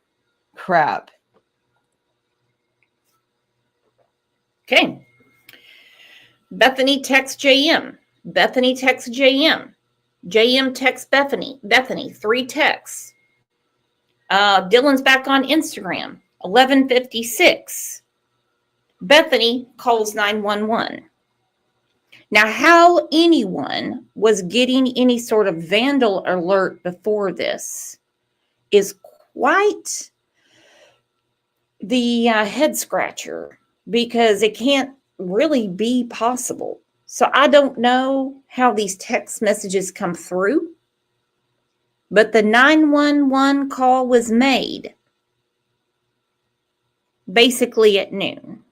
crap. Okay. Bethany texts JM. Bethany texts JM. JM texts Bethany. Bethany, 3 texts. Dylan's back on Instagram. 11:56. Bethany calls 911. Now, how anyone was getting any sort of vandal alert before this is quite the head scratcher, because it can't really be possible. So I don't know how these text messages come through, but the 911 call was made basically at noon.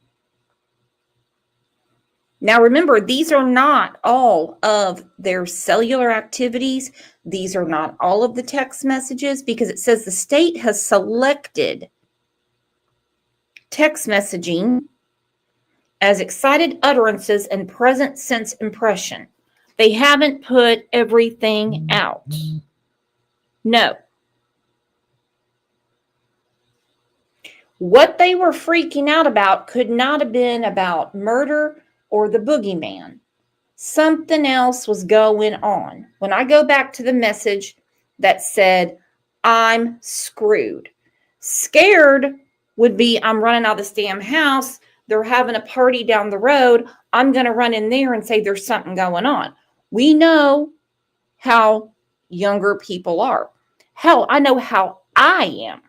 Now remember, these are not all of their cellular activities. These are not all of the text messages, because it says the state has selected text messaging as excited utterances and present sense impression. They haven't put everything out. No. What they were freaking out about could not have been about murder or the boogeyman. Something else was going on. When I go back to the message that said, I'm screwed. Scared would be, I'm running out of this damn house. They're having a party down the road. I'm going to run in there and say there's something going on. We know how younger people are. Hell, I know how I am.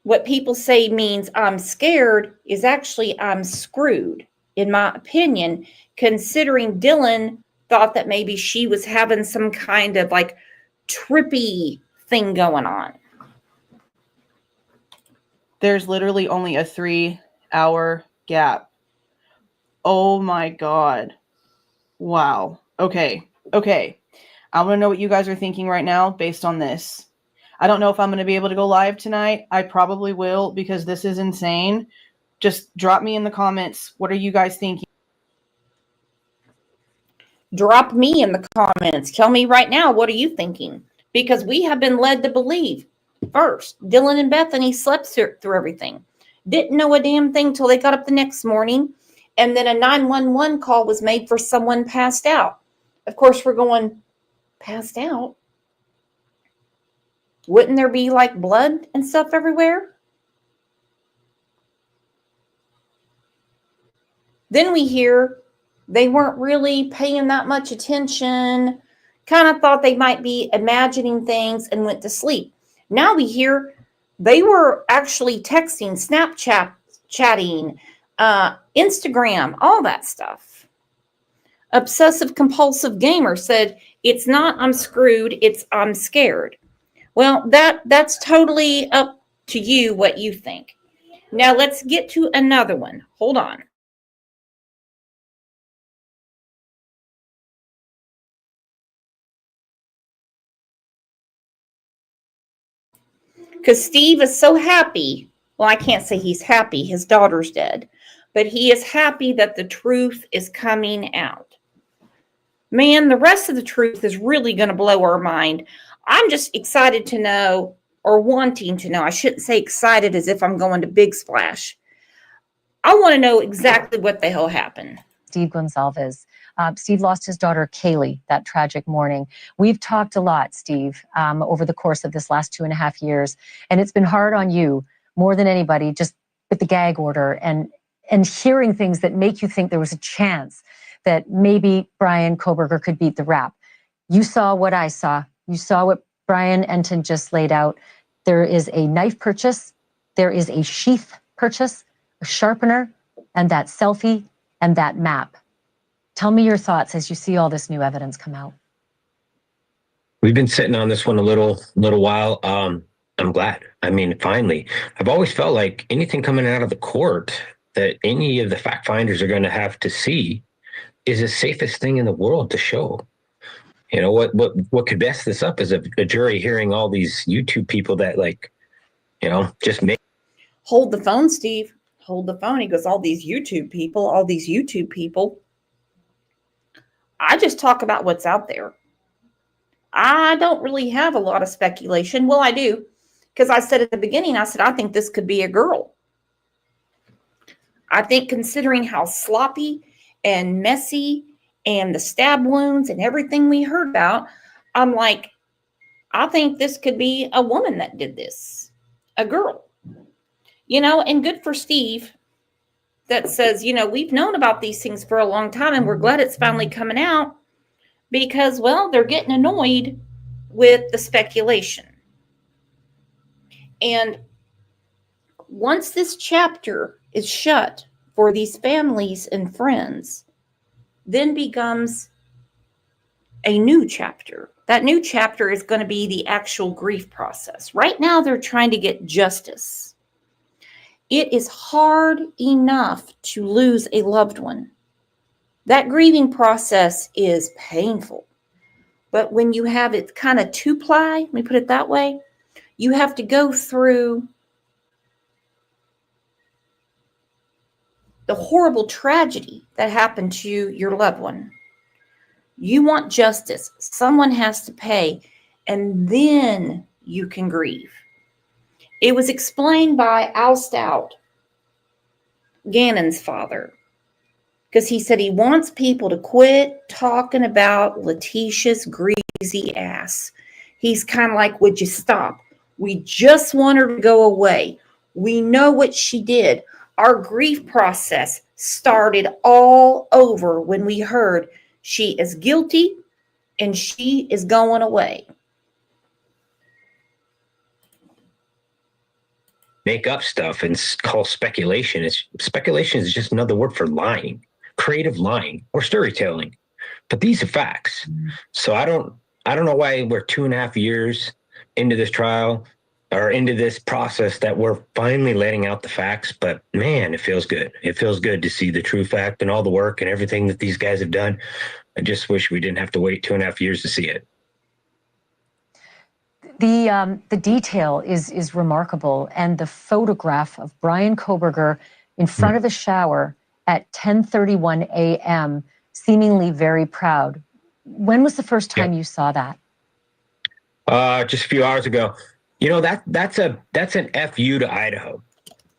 What people say means I'm scared is actually I'm screwed, in my opinion, considering Dylan thought that maybe she was having some kind of like trippy thing going on. There's literally only a 3-hour gap. Oh my God. Wow. Okay. I want to know what you guys are thinking right now based on this. I don't know if I'm going to be able to go live tonight. I probably will, because this is insane. Just drop me in the comments. What are you guys thinking? Drop me in the comments. Tell me right now, what are you thinking? Because we have been led to believe, first, Dylan and Bethany slept through everything. Didn't know a damn thing till they got up the next morning. And then a 911 call was made for someone passed out. Of course, we're going, passed out? Wouldn't there be like blood and stuff everywhere? Then we hear they weren't really paying that much attention, kind of thought they might be imagining things and went to sleep. Now we hear they were actually texting, Snapchat, chatting, Instagram, all that stuff. Obsessive compulsive gamer said, it's not I'm screwed, it's I'm scared. Well, that's totally up to you what you think. Now let's get to another one. Hold on. Because Steve is so happy. Well, I can't say he's happy. His daughter's dead. But he is happy that the truth is coming out. Man, the rest of the truth is really going to blow our mind. I'm just excited to know, or wanting to know. I shouldn't say excited as if I'm going to Big Splash. I want to know exactly what the hell happened. Steve Goncalves. Steve lost his daughter, Kaylee, that tragic morning. We've talked a lot, Steve, over the course of this last 2.5 years, and it's been hard on you more than anybody, just with the gag order and hearing things that make you think there was a chance that maybe Brian Kohberger could beat the rap. You saw what I saw. You saw what Brian Enton just laid out. There is a knife purchase. There is a sheath purchase, a sharpener, and that selfie and that map. Tell me your thoughts as you see all this new evidence come out. We've been sitting on this one a little while. I'm glad. I mean, finally. I've always felt like anything coming out of the court that any of the fact finders are going to have to see is the safest thing in the world to show. You know, what could mess this up is a jury hearing all these YouTube people that, like, you know, just make. Hold the phone, Steve. Hold the phone. He goes, all these YouTube people. I just talk about what's out there. I don't really have a lot of speculation. Well, I do, because I said at the beginning, I said, I think this could be a girl. I think considering how sloppy and messy and the stab wounds and everything we heard about, I'm like, I think this could be a woman that did this, a girl. You know, and good for Steve that says, you know, we've known about these things for a long time and we're glad it's finally coming out because, well, they're getting annoyed with the speculation. And once this chapter is shut for these families and friends, then becomes a new chapter. That new chapter is going to be the actual grief process. Right now, they're trying to get justice. It is hard enough to lose a loved one. That grieving process is painful. But when you have it kind of two-ply, let me put it that way, you have to go through the horrible tragedy that happened to your loved one. You want justice. Someone has to pay, and then you can grieve. It was explained by Al Stout, Gannon's father, because he said he wants people to quit talking about Letitia's greasy ass. He's kind of like, would you stop? We just want her to go away. We know what she did. Our grief process started all over when we heard she is guilty and she is going away. Make up stuff and call speculation. Speculation is just another word for lying, creative lying or storytelling. But these are facts. So I don't know why we're 2.5 years into this trial or into this process that we're finally letting out the facts. But man, it feels good. It feels good to see the true fact and all the work and everything that these guys have done. I just wish we didn't have to wait 2.5 years to see it. The detail is remarkable, and the photograph of Brian Kohberger in front of a shower at 10:31 a.m., seemingly very proud. When was the first time you saw that? Just a few hours ago. You know, that's an FU to Idaho.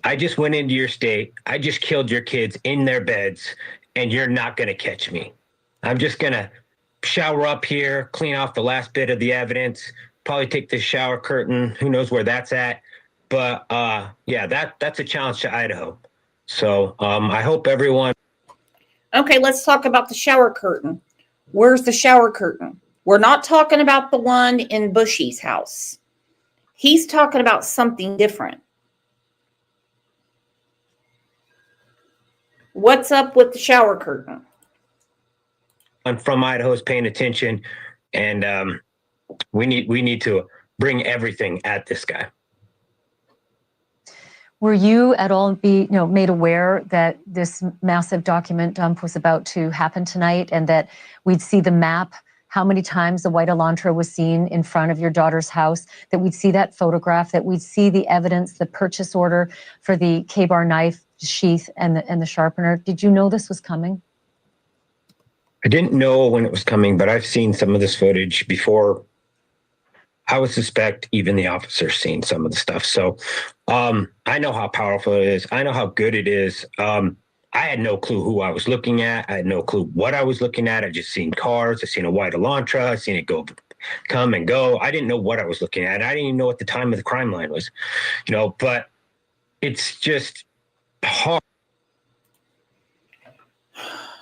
I just went into your state. I just killed your kids in their beds, and you're not going to catch me. I'm just going to shower up here, clean off the last bit of the evidence, probably take the shower curtain. Who knows where that's at? But yeah, that's a challenge to Idaho. So I hope everyone. Okay, let's talk about the shower curtain. Where's the shower curtain? We're not talking about the one in Bushy's house. He's talking about something different. What's up with the shower curtain? I'm from Idaho is paying attention, and we need to bring everything at this guy. Were you at all made aware that this massive document dump was about to happen tonight, and that we'd see the map, how many times the white Elantra was seen in front of your daughter's house, that we'd see that photograph, that we'd see the evidence, the purchase order for the K-bar knife sheath and the sharpener? Did you know this was coming? I didn't know when it was coming, but I've seen some of this footage before I would suspect even the officer's seen some of the stuff. So I know how powerful it is. I know how good it is. I had no clue who I was looking at. I had no clue what I was looking at. I just seen cars. I seen a white Elantra. I seen it come and go. I didn't know what I was looking at. I didn't even know what the time of the crime line was, but it's just hard.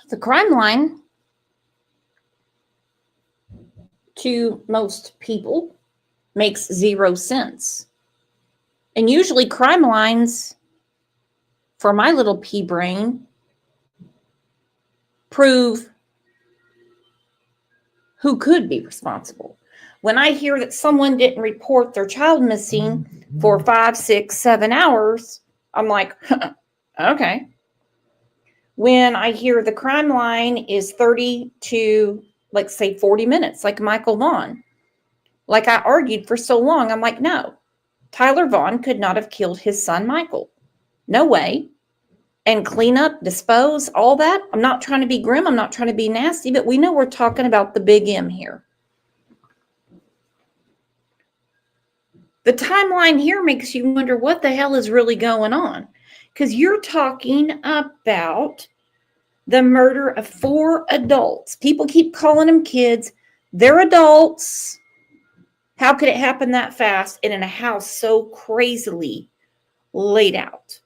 The crime line, to most people, makes 0 sense. And usually crime lines, for my little pea brain, prove who could be responsible. When I hear that someone didn't report their child missing for 5, 6, 7 hours, I'm like, okay. When I hear the crime line is 30 to, like, say, 40 minutes, like Michael Vaughn, like I argued for so long, I'm like, no, Tyler Vaughn could not have killed his son, Michael. No way. And clean up, dispose, all that. I'm not trying to be grim. I'm not trying to be nasty, but we know we're talking about the big M here. The timeline here makes you wonder what the hell is really going on. Because you're talking about the murder of 4 adults. People keep calling them kids. They're adults. How could it happen that fast and in a house so crazily laid out?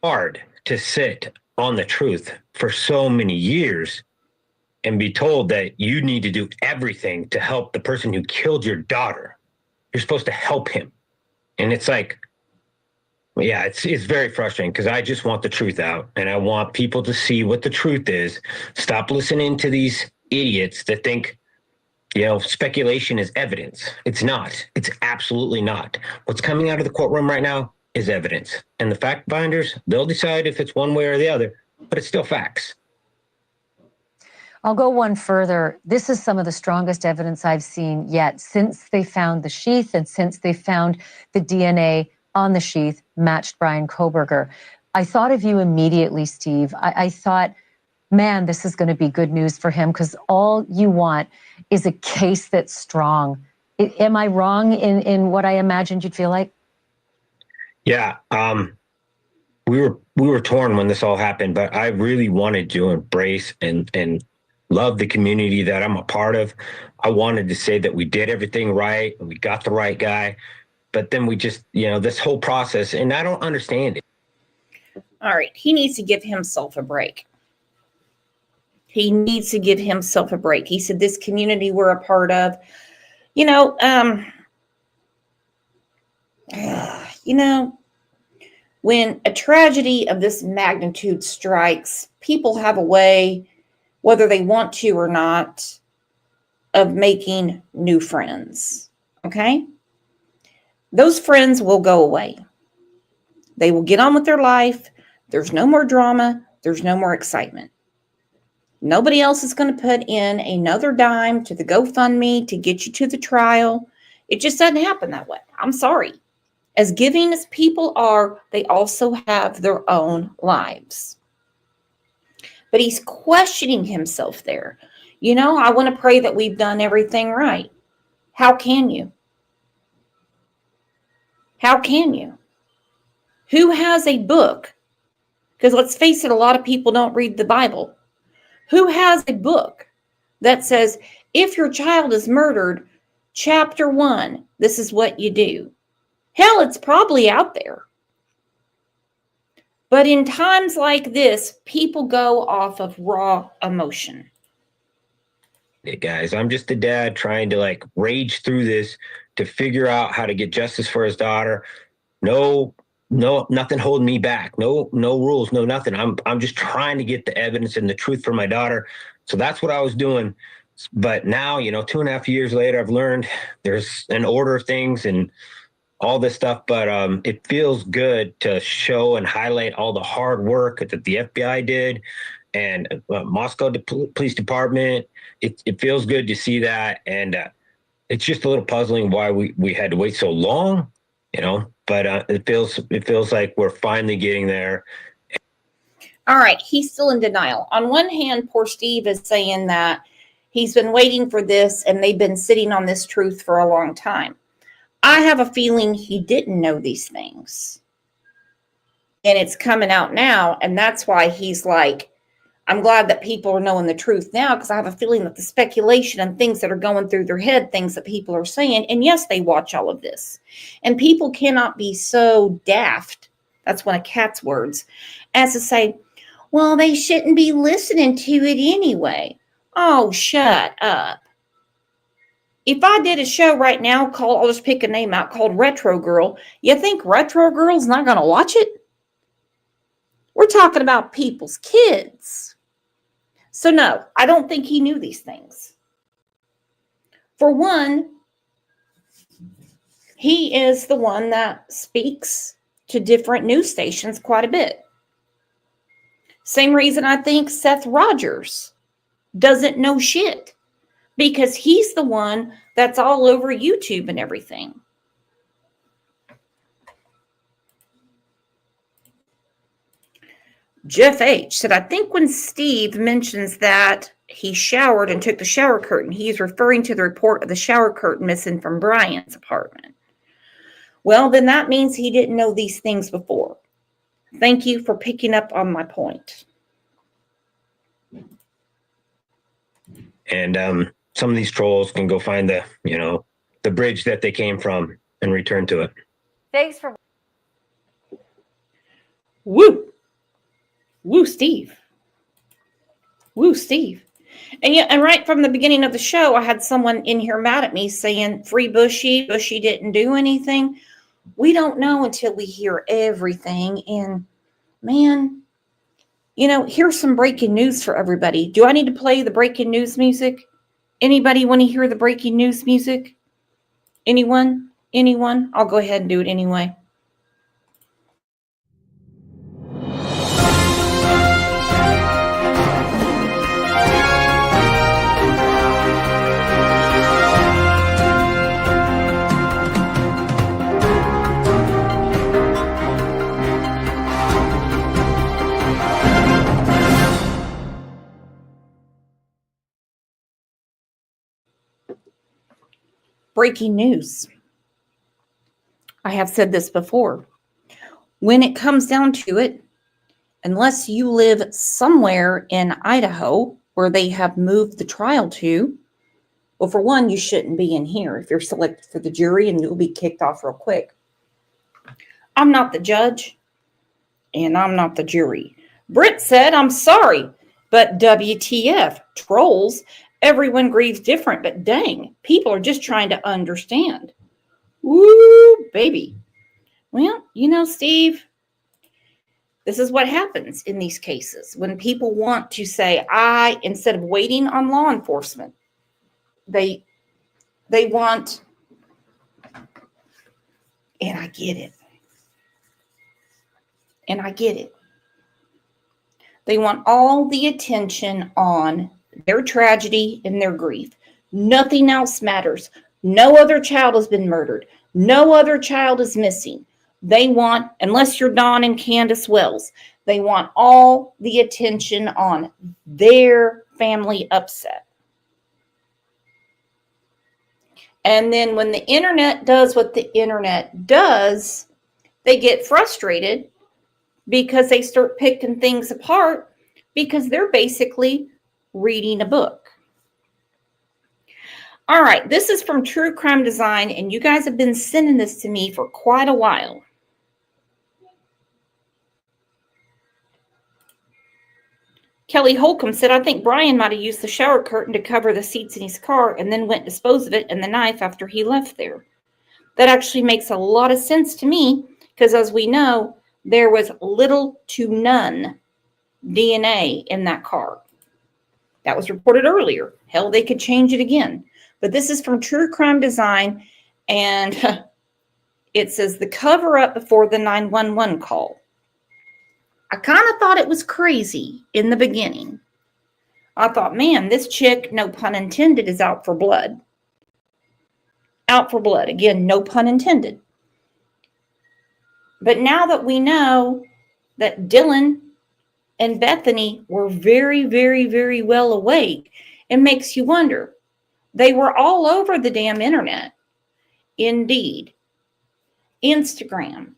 Hard to sit on the truth for so many years and be told that you need to do everything to help the person who killed your daughter. You're supposed to help him. And it's like, yeah, it's very frustrating because I just want the truth out and I want people to see what the truth is. Stop listening to these idiots that think, speculation is evidence. It's not. It's absolutely not. What's coming out of the courtroom right now is evidence. And the fact finders, they'll decide if it's one way or the other, but it's still facts. I'll go one further. This is some of the strongest evidence I've seen yet since they found the sheath and since they found the DNA on the sheath matched Brian Kohberger. I thought of you immediately, Steve. I thought, man, this is going to be good news for him because all you want is a case that's strong. Am I wrong in what I imagined you'd feel like? Yeah, we were torn when this all happened, but I really wanted to embrace and love the community that I'm a part of. I wanted to say that we did everything right and we got the right guy, but then we just, this whole process, and I don't understand it. All right, he needs to give himself a break. He needs to give himself a break. He said, this community we're a part of, when a tragedy of this magnitude strikes, people have a way, whether they want to or not, of making new friends. Okay? Those friends will go away. They will get on with their life. There's no more drama. There's no more excitement. Nobody else is going to put in another dime to the GoFundMe to get you to the trial. It just doesn't happen that way. I'm sorry. As giving as people are, they also have their own lives. But he's questioning himself there. I want to pray that we've done everything right. How can you? How can you? Who has a book? Because let's face it, a lot of people don't read the Bible. Who has a book that says, if your child is murdered, chapter 1, this is what you do? Hell, it's probably out there. But in times like this, people go off of raw emotion. Hey guys, I'm just a dad trying to rage through this to figure out how to get justice for his daughter. No, nothing holding me back. No rules, no nothing. I'm just trying to get the evidence and the truth for my daughter. So that's what I was doing. But now, 2.5 years later, I've learned there's an order of things and all this stuff, but it feels good to show and highlight all the hard work that the FBI did and Moscow Police Department. It feels good to see that, and it's just a little puzzling why we had to wait so long, but it feels like we're finally getting there. All right, he's still in denial. On one hand, poor Steve is saying that He's been waiting for this, and they've been sitting on this truth for a long time. I have a feeling he didn't know these things. And it's coming out now, and that's why he's like, I'm glad that people are knowing the truth now, because I have a feeling that the speculation and things that are going through their head, things that people are saying, and yes, they watch all of this. And people cannot be so daft, that's one of Kat's words, as to say, well, they shouldn't be listening to it anyway. Oh, shut up. If I did a show right now called, I'll just pick a name out, called Retro Girl, you think Retro Girl's not going to watch it? We're talking about people's kids. So no, I don't think he knew these things. For one, he is the one that speaks to different news stations quite a bit. Same reason I think Seth Rogers doesn't know shit, because he's the one that's all over YouTube and everything. Jeff H. said, I think when Steve mentions that he showered and took the shower curtain, he's referring to the report of the shower curtain missing from Brian's apartment. Well, then that means he didn't know these things before. Thank you for picking up on my point. And some of these trolls can go find the bridge that they came from and return to it. Thanks for. Woo. Woo, Steve. Woo, Steve. And yeah, and right from the beginning of the show, I had someone in here mad at me saying, free Bushy, Bushy didn't do anything. We don't know until we hear everything. And man, here's some breaking news for everybody. Do I need to play the breaking news music? Anybody want to hear the breaking news music? Anyone? Anyone? I'll go ahead and do it anyway. Breaking news. I have said this before. When it comes down to it, unless you live somewhere in Idaho where they have moved the trial to, well, for one, you shouldn't be in here if you're selected for the jury, and you'll be kicked off real quick. I'm not the judge, and I'm not the jury. Britt said, I'm sorry, but WTF, trolls. Everyone grieves different, but dang, people are just trying to understand. Woo, baby. Well, Steve, this is what happens in these cases. When people want to say, instead of waiting on law enforcement, they want, and I get it. And I get it. They want all the attention on their tragedy and their grief. Nothing else matters. No other child has been murdered. No other child is missing. They want, unless you're Don and Candace Wells, they want all the attention on their family upset. And then when the internet does what the internet does, they get frustrated because they start picking things apart because they're basically reading a book. All right, this is from True Crime Design, and you guys have been sending this to me for quite a while. Kelly Holcomb said, I think Brian might have used the shower curtain to cover the seats in his car and then went to dispose of it and the knife after he left there. That actually makes a lot of sense to me because, as we know, there was little to none DNA in that car. That was reported earlier. Hell, they could change it again. But this is from True Crime Design, and it says the cover-up before the 911 call. I kind of thought it was crazy in the beginning. I thought, man, this chick, no pun intended, is out for blood. Out for blood. Again, no pun intended. But now that we know that Dylan and Bethany were very, very, very well awake, It makes you wonder. They were all over the damn internet. Indeed. Instagram.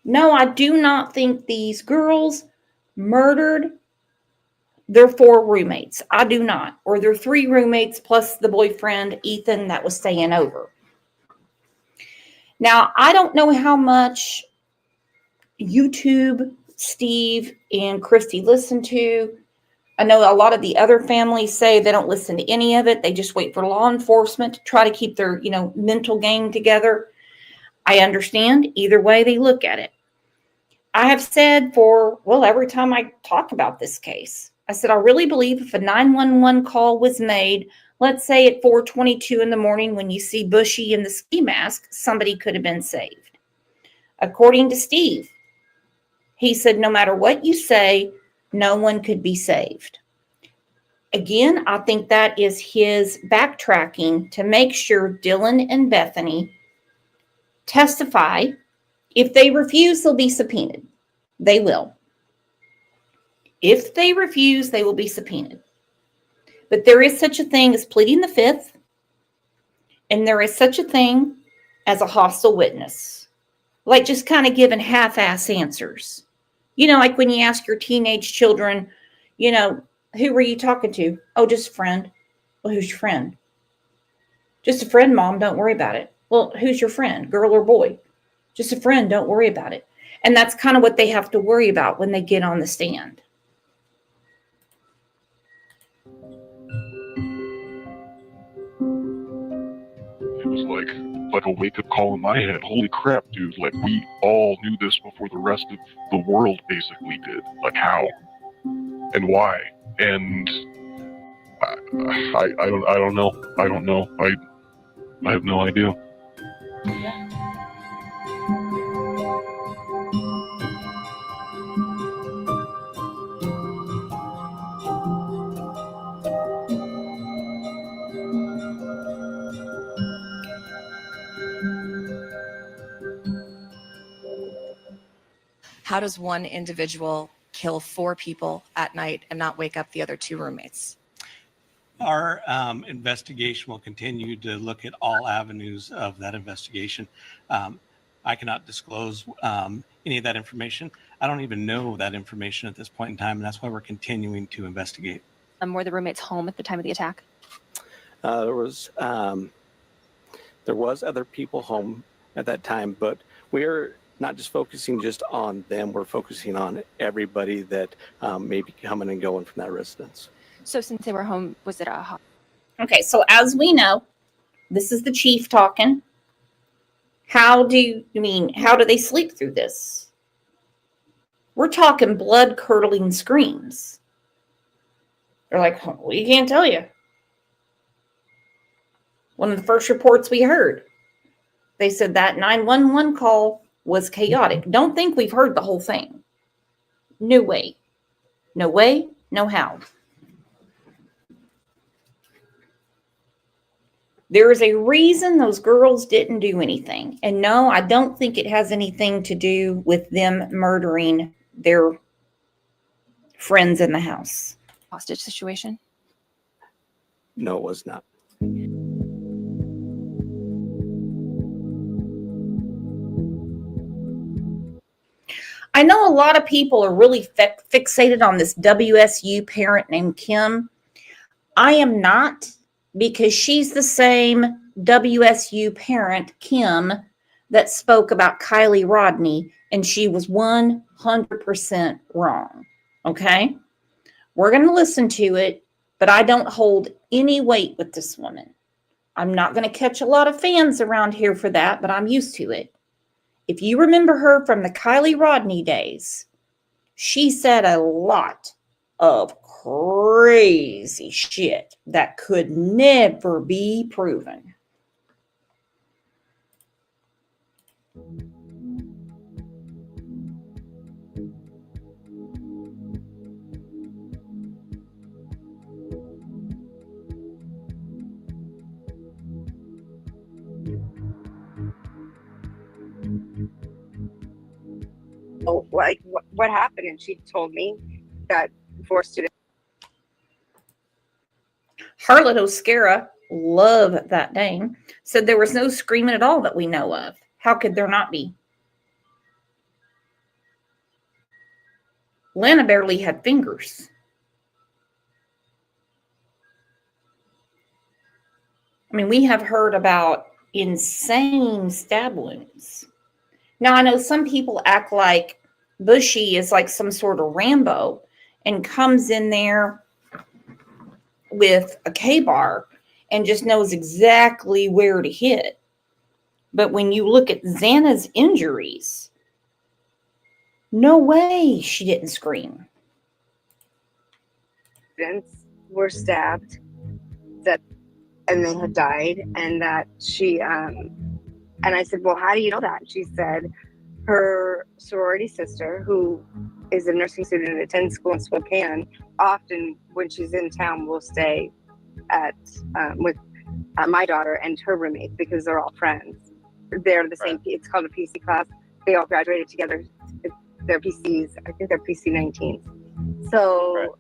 No, I do not think these girls murdered their 4 roommates. I do not. Or their 3 roommates plus the boyfriend, Ethan, that was staying over. Now, I don't know how much YouTube Steve and Christy listen to. I know a lot of the other families say they don't listen to any of it. They just wait for law enforcement to try to keep their, mental game together. I understand either way they look at it. I have said every time I talk about this case, I said, I really believe if a 911 call was made, let's say at 4:22 in the morning when you see Bushy in the ski mask, somebody could have been saved. According to Steve, he said, no matter what you say, no one could be saved. Again, I think that is his backtracking to make sure Dylan and Bethany testify. If they refuse, they'll be subpoenaed. They will. If they refuse, they will be subpoenaed. But there is such a thing as pleading the fifth, and there is such a thing as a hostile witness. Like just kind of giving half-ass answers. Like when you ask your teenage children, who were you talking to? Oh, just a friend. Well, who's your friend? Just a friend, Mom. Don't worry about it. Well, who's your friend, girl or boy? Just a friend. Don't worry about it. And that's kind of what they have to worry about when they get on the stand. It was like a wake-up call in my head. Holy crap, dude. Like, we all knew this before the rest of the world basically did. Like, how? And why? And I don't know. I don't know. I have no idea. How does one individual kill 4 people at night and not wake up the other 2 roommates? Our investigation will continue to look at all avenues of that investigation. I cannot disclose any of that information. I don't even know that information at this point in time, and that's why we're continuing to investigate. Were the roommates home at the time of the attack? There was other people home at that time, but we're not just focusing just on them. We're focusing on everybody that may be coming and going from that residence. So since they were home, was it a... Okay, so as we know, this is the chief talking. How do they sleep through this? We're talking blood-curdling screams. They're like, we can't tell you. One of the first reports we heard, they said that 911 call was chaotic. Don't think we've heard the whole thing. No way. No way, no how. There is a reason those girls didn't do anything. And no, I don't think it has anything to do with them murdering their friends in the house. Hostage situation? No, it was not. I know a lot of people are really fixated on this WSU parent named Kim. I am not, because she's the same WSU parent, Kim, that spoke about Kylie Rodney, and she was 100% wrong. Okay? We're going to listen to it, but I don't hold any weight with this woman. I'm not going to catch a lot of fans around here for that, but I'm used to it. If you remember her from the Kylie Rodney days, she said a lot of crazy shit that could never be proven. Oh, like what happened? And she told me that 4 students. Harlot Oscara, love that name, said there was no screaming at all that we know of. How could there not be? Lana barely had fingers. I mean, we have heard about insane stab wounds. Now, I know some people act like Bushy is like some sort of Rambo and comes in there with a K-bar and just knows exactly where to hit. But when you look at Xana's injuries, no way she didn't scream. Were stabbed and they had died, and that she and I said, well, how do you know that? She said her sorority sister, who is a nursing student and attends school in Spokane, often when she's in town will stay at with my daughter and her roommate because they're all friends. They're the same. It's called a PC class. They all graduated together. They're PCs. I think they're PC 19. So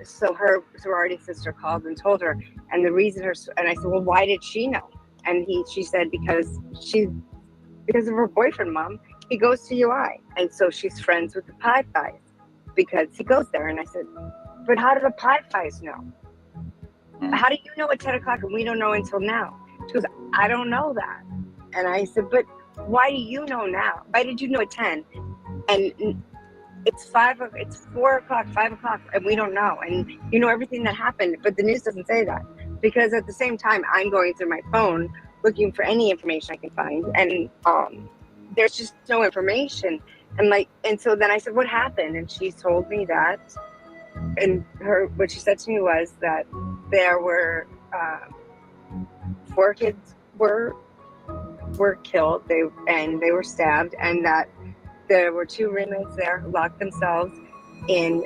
so her sorority sister called and told her, and the reason and I said, well, why did she know? And she said because of her boyfriend, Mom. He goes to UI, and so she's friends with the Pi Fies because he goes there. And I said, but how do the Pi Fies know? How do you know at 10 o'clock and we don't know until now? She goes, I don't know that. And I said, but why do you know now? Why did you know at 10? And it's 4 o'clock, 5 o'clock, and we don't know. And you know everything that happened, but the news doesn't say that. Because at the same time, I'm going through my phone looking for any information I can find. And there's just no information. And so then I said, what happened? And she told me that, and what she said to me was that there were 4 kids were killed, they were stabbed, and that there were 2 roommates there who locked themselves in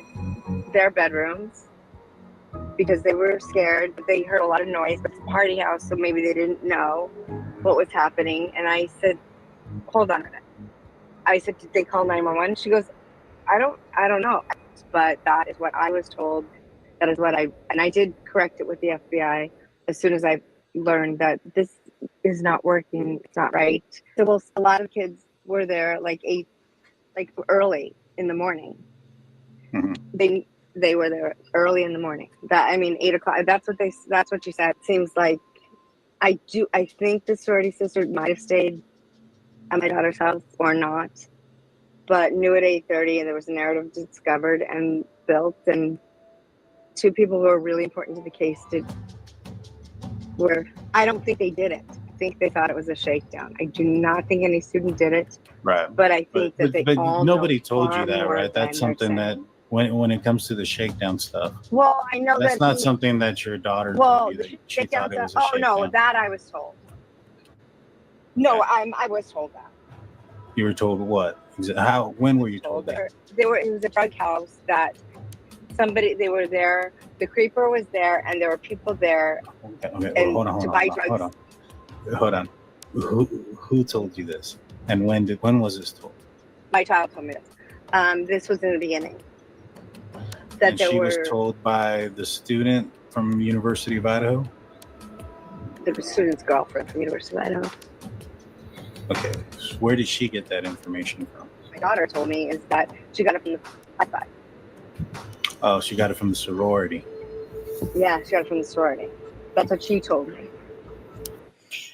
their bedrooms because they were scared. They heard a lot of noise, but it's a party house, so maybe they didn't know what was happening. And I said, hold on a minute. I said, did they call 911? She goes, I don't know. But that is what I was told. That is what and I did correct it with the FBI as soon as I learned that this is not working. It's not right. So a lot of kids were there early in the morning. Mm-hmm. They were there early in the morning. 8 o'clock. That's what she said. It seems like I think the sorority sister might have stayed at my daughter's house or not, but knew at 8:30, and there was a narrative discovered and built, and 2 people who are really important to the case I don't think they did it. I think they thought it was a shakedown. I do not think any student did it. Right. But I think that they all nobody know told you that, more right? That's than something that when it comes to the shakedown stuff. Well, I know that's not something that your daughter told you that she thought it was a shakedown. No, that I was told. No, I was told that. You were told what? When were you told that? It was a Goncalves that they were there. The creeper was there, and there were people there. Okay. Hold on. Who told you this? And when was this told? My child told me this. This was in the beginning. And she was told by the student from University of Idaho? The student's girlfriend from University of Idaho. Okay. Where did she get that information from? My daughter told me is that she got it from the Wi-Fi. Oh, she got it from the sorority. Yeah, she got it from the sorority. That's what she told me.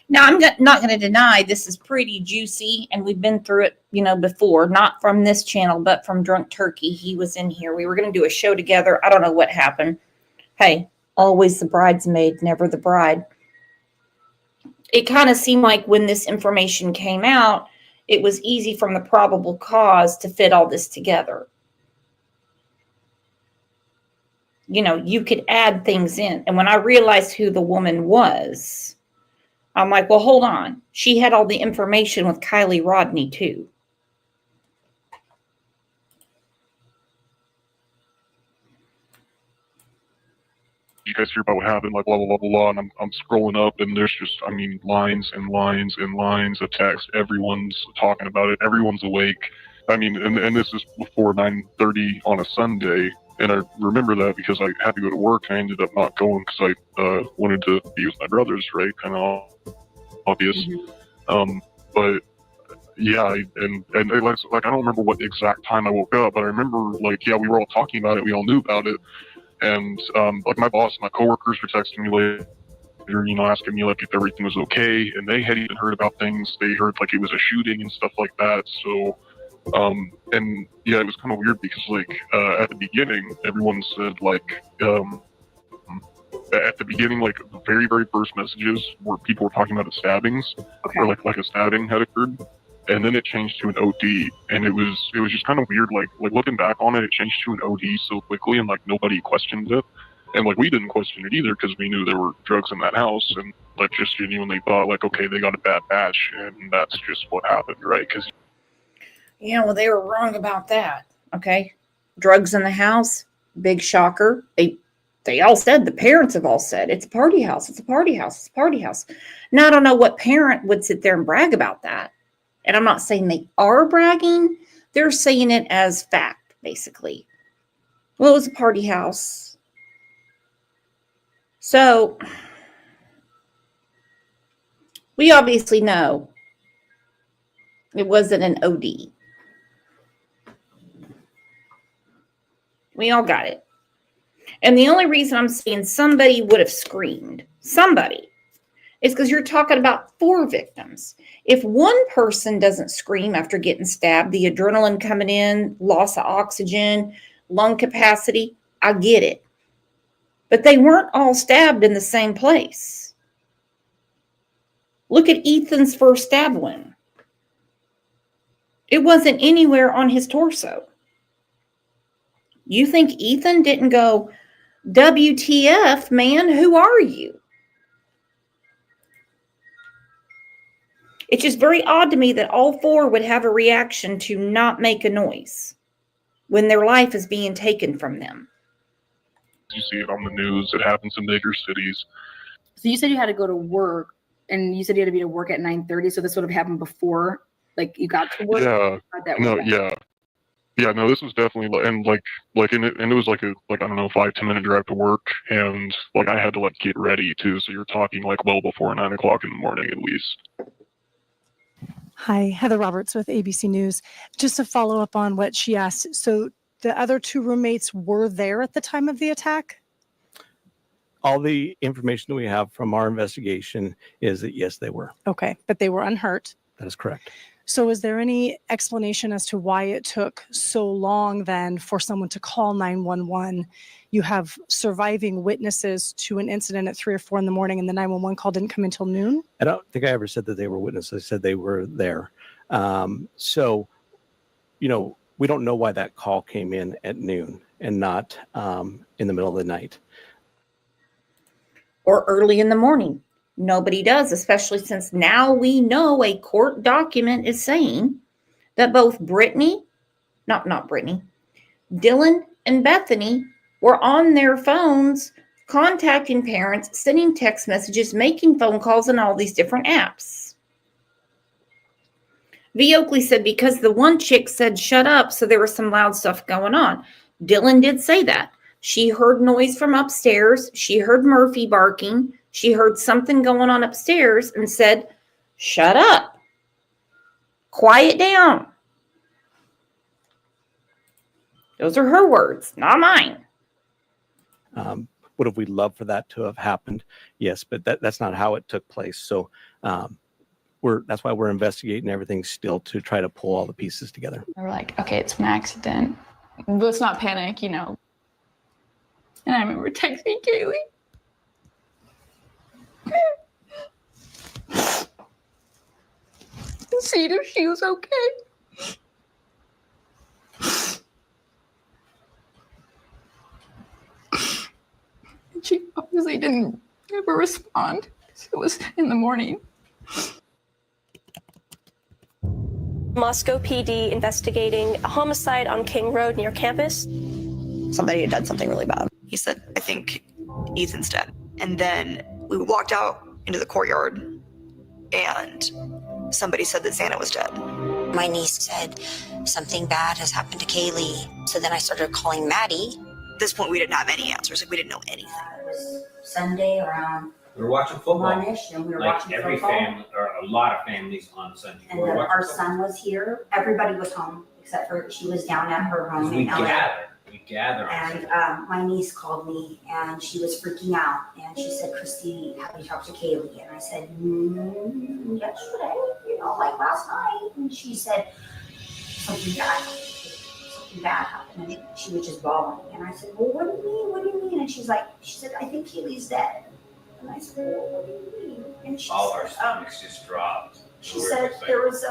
Now, I'm not going to deny this is pretty juicy, and we've been through it, before. Not from this channel, but from Drunk Turkey. He was in here. We were going to do a show together. I don't know what happened. Hey, always the bridesmaid, never the bride. It kind of seemed like when this information came out, it was easy from the probable cause to fit all this together. You could add things in. And when I realized who the woman was, I'm like, well, hold on. She had all the information with Kylie Rodney, too. You guys hear about what happened, blah, blah, blah, blah, and I'm scrolling up, and there's just, lines and lines and lines of text. Everyone's talking about it. Everyone's awake. And this is before 9:30 on a Sunday, And I remember that because I had to go to work. I ended up not going because I wanted to be with my brothers, right? Kind of obvious. But yeah, and it was, like, I don't remember what exact time I woke up, but I remember, like, yeah, we were all talking about it. We all knew about it. And like my boss, my coworkers were texting me later, you know, asking me like if everything was okay. And they had even heard about things. They heard like it was a shooting and stuff like that. So, and yeah, it was kind of weird because like at the beginning, everyone said like, at the beginning, like the very, very first messages where people were talking about the stabbings, or like a stabbing had occurred, and then it changed to an OD, and it was just kind of weird. Like looking back on it, it changed to an OD so quickly, and like nobody questioned it, and like we didn't question it either because we knew there were drugs in that house, and like just genuinely thought like, okay, they got a bad batch, and that's just what happened, right? Because Yeah, well, they were wrong about that. Okay. Drugs in the house, big shocker. They all said, the parents have all said, it's a party house, it's a party house, it's a party house. Now, I don't know what parent would sit there and brag about that. And I'm not saying they are bragging. They're saying it as fact, basically. Well, it was a party house. So, we obviously know it wasn't an OD. We all got it. And the only reason I'm saying somebody would have screamed, somebody, is because you're talking about 4 victims. If one person doesn't scream after getting stabbed, the adrenaline coming in, loss of oxygen, lung capacity, I get it. But they weren't all stabbed in the same place. Look at Ethan's first stab wound. It wasn't anywhere on his torso. You think Ethan didn't go, WTF, man, who are you? It's just very odd to me that all 4 would have a reaction to not make a noise when their life is being taken from them. you see it on the news, it happens in bigger cities. So you said you had to go to work, and you said you had to be to work at 9:30. So this would have happened before, like you got to work. Yeah, no, this was definitely and it was like a I don't know 5-10 minute drive to work, and like I had to like get ready too. So you're talking like well before 9 o'clock in the morning at least. Hi, Heather Roberts with ABC News. Just to follow up on what she asked. So the other 2 roommates were there at the time of the attack? All the information that we have from our investigation is that yes, they were. Okay, but they were unhurt. That is correct. So is there any explanation as to why it took so long then for someone to call 911? You have surviving witnesses to an incident at 3 or 4 in the morning, and the 911 call didn't come until noon? I don't think I ever said that they were witnesses. I said they were there. So, you know, we don't know why that call came in at noon and not in the middle of the night. Or early in the morning. Nobody does, especially since now we know a court document is saying that both Dylan and Bethany were on their phones contacting parents, sending text messages, making phone calls, and all these different apps. V. Oakley said because the one chick said shut up, so there was some loud stuff going on. Dylan did say that. She heard noise from upstairs. She heard Murphy barking. She heard something going on upstairs and said, shut up. Quiet down. Those are her words, not mine. Would have we loved for that to have happened? Yes, but that's not how it took place. So that's why we're investigating everything still to try to pull all the pieces together. They were like, okay, it's an accident. Let's not panic, you know. And I remember texting Kaylee. And seeing if she was okay. And she obviously didn't ever respond because it was in the morning. Moscow PD investigating a homicide on King Road near campus. Somebody had done something really bad. He said, I think Ethan's dead. And then we walked out into the courtyard and somebody said that Xana was dead. My niece said something bad has happened to Kaylee. So then I started calling Maddie this point, we didn't have any answers. Like, we didn't know anything. It was Sunday around We were watching football. 1-ish, and we were Like watching every football. family, or a lot of families on Sunday. And We were then watching our football. son was here. Everybody was home except for she was down at her home We in LA. We gather on And Sunday. my niece called me and she was freaking out. And she said, Christy, have you talked to Kaylee? And I said, yesterday, like last night. And she said, something bad happened. And she was just bawling. And I said, well, what do you mean? What do you mean? And she said, I think Kaylee's dead. And I said, well, what do you mean? And she All said, our stomachs just dropped. she said there was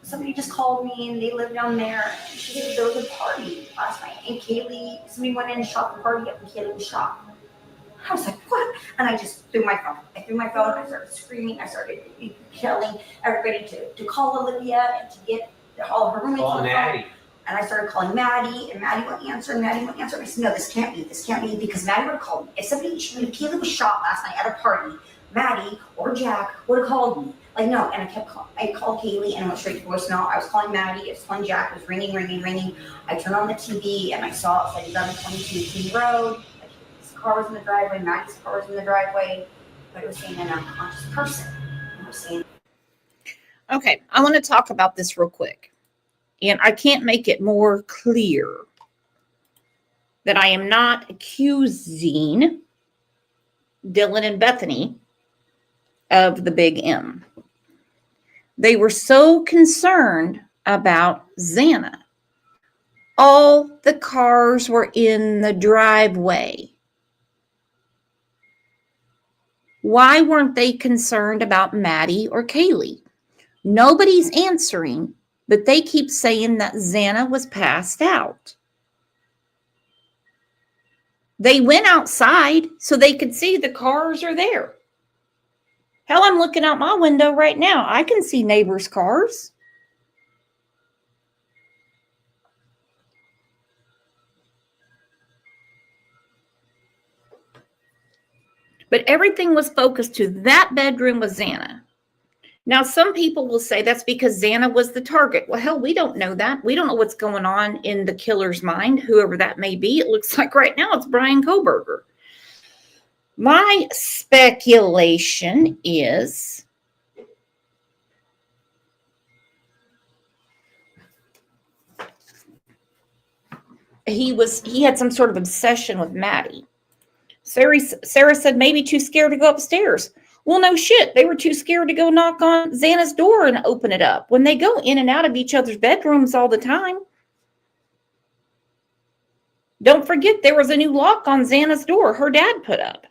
somebody just called me and they live down there. And she said there was a party last night and somebody went in and shot the party up and Kaylee was shot. I was like, what? And I just threw my phone. I started screaming. I started telling everybody to call Olivia and to get all her roommates on the phone. And I started calling Maddie, and Maddie wouldn't answer, and Maddie wouldn't answer. And I said, no, this can't be, because Maddie would have called me. If Kaylee was shot last night at a party, Maddie or Jack would have called me. Like, no, and I called Kaylee, and it went straight to voicemail. I was calling Maddie, I was calling Jack, it was ringing. I turned on the TV, and I saw it said 1122 King Road. Like, his car was in the driveway, Maddie's car was in the driveway, but it was saying an unconscious person. And it was saying, Okay, I want to talk about this real quick. And I can't make it more clear that I am not accusing Dylan and Bethany of the big M. They were so concerned about Xana. All the cars were in the driveway. Why weren't they concerned about Maddie or Kaylee? Nobody's answering. But they keep saying that Xana was passed out. They went outside so they could see the cars are there. Hell, I'm looking out my window right now. I can see neighbors' cars. But everything was focused to that bedroom with Xana. Now, some people will say that's because Xana was the target. Well, hell, we don't know that. We don't know what's going on in the killer's mind, whoever that may be. It looks like right now it's Brian Kohberger. My speculation is he had some sort of obsession with Maddie. Sarah said maybe too scared to go upstairs. Well, no shit. They were too scared to go knock on Xana's door and open it up when they go in and out of each other's bedrooms all the time. Don't forget there was a new lock on Xana's door her dad put up.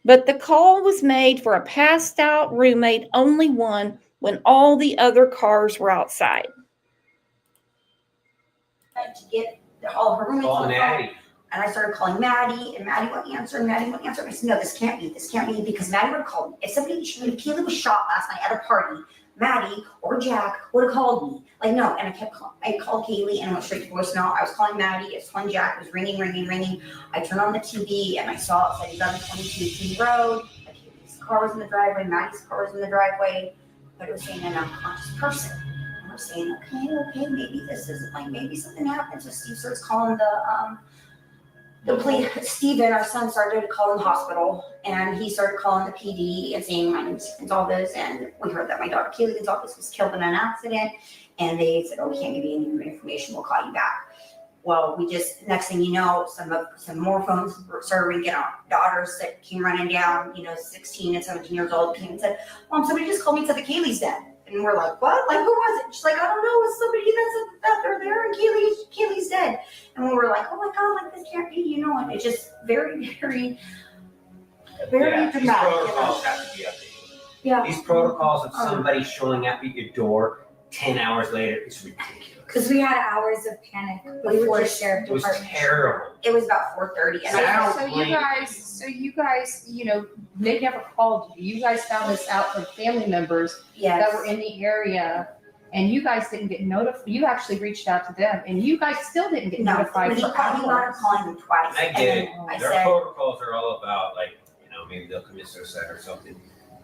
But the call was made for a passed out roommate, only one, when all the other cars were outside. to get all her roommates Call on the Maddie. phone. And I started calling Maddie, and Maddie wouldn't answer, and Maddie wouldn't answer. I said, no, this can't be, because Maddie would have called me. If Kaylee was shot last night at a party, Maddie or Jack would have called me. Like, no, and I called Kaylee, and it went straight to voicemail. I was calling Maddie, it was calling Jack, it was ringing. I turned on the TV, and I saw it said 1122 King Road. Like, his car was in the driveway, Maddie's car was in the driveway, but it was saying an unconscious person. And I was saying, okay, maybe this isn't, like, maybe something happened. So Steve starts calling the police. Steven, our son, started calling the hospital, and he started calling the PD and saying, my name is Goncalves, and we heard that my daughter Kaylee Goncalves was killed in an accident, and they said, oh, we can't give you any more information, we'll call you back. Well, next thing you know, some more phones started ringing. Our daughters that came running down, 16 and 17 years old, came and said, Mom, somebody just called me and said that Kaylee's dead. And we're like, what? Like, who was it? She's like, I don't know. It's somebody that they're there and Kaylee's dead. And we were like, oh my God, like this can't be, and it's just very, very, very dramatic. These protocols have to be updated. Yeah. These protocols of somebody showing up at your door 10 hours later is ridiculous. Because we had hours of panic before the sheriff It was department. terrible. It was about 4:30. So you guys, they never called you. You guys found this out from family members that were in the area, and you guys didn't get notified. You actually reached out to them, and you guys still didn't get notified for hours. He wanted calling them twice. I get it. Their protocols are all about, maybe they'll commit suicide or something,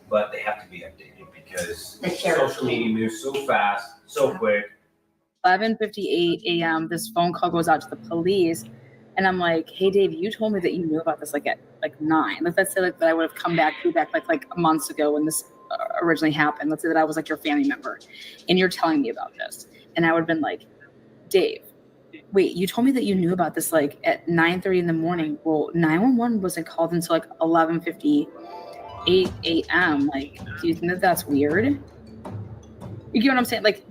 but they have to be updated because social media moves so fast, so quick. 11:58 a.m. this phone call goes out to the police, and I'm like, hey Dave, you told me that you knew about this like at like 9. Let's say like that I would have come back like months ago when this originally happened. Let's say that I was like your family member and you're telling me about this, and I would have been like, Dave, wait, you told me that you knew about this like at 9:30 in the morning. Well, 911 wasn't called until like 11:58 a.m. Like, do you think that that's weird? You get what I'm saying? Like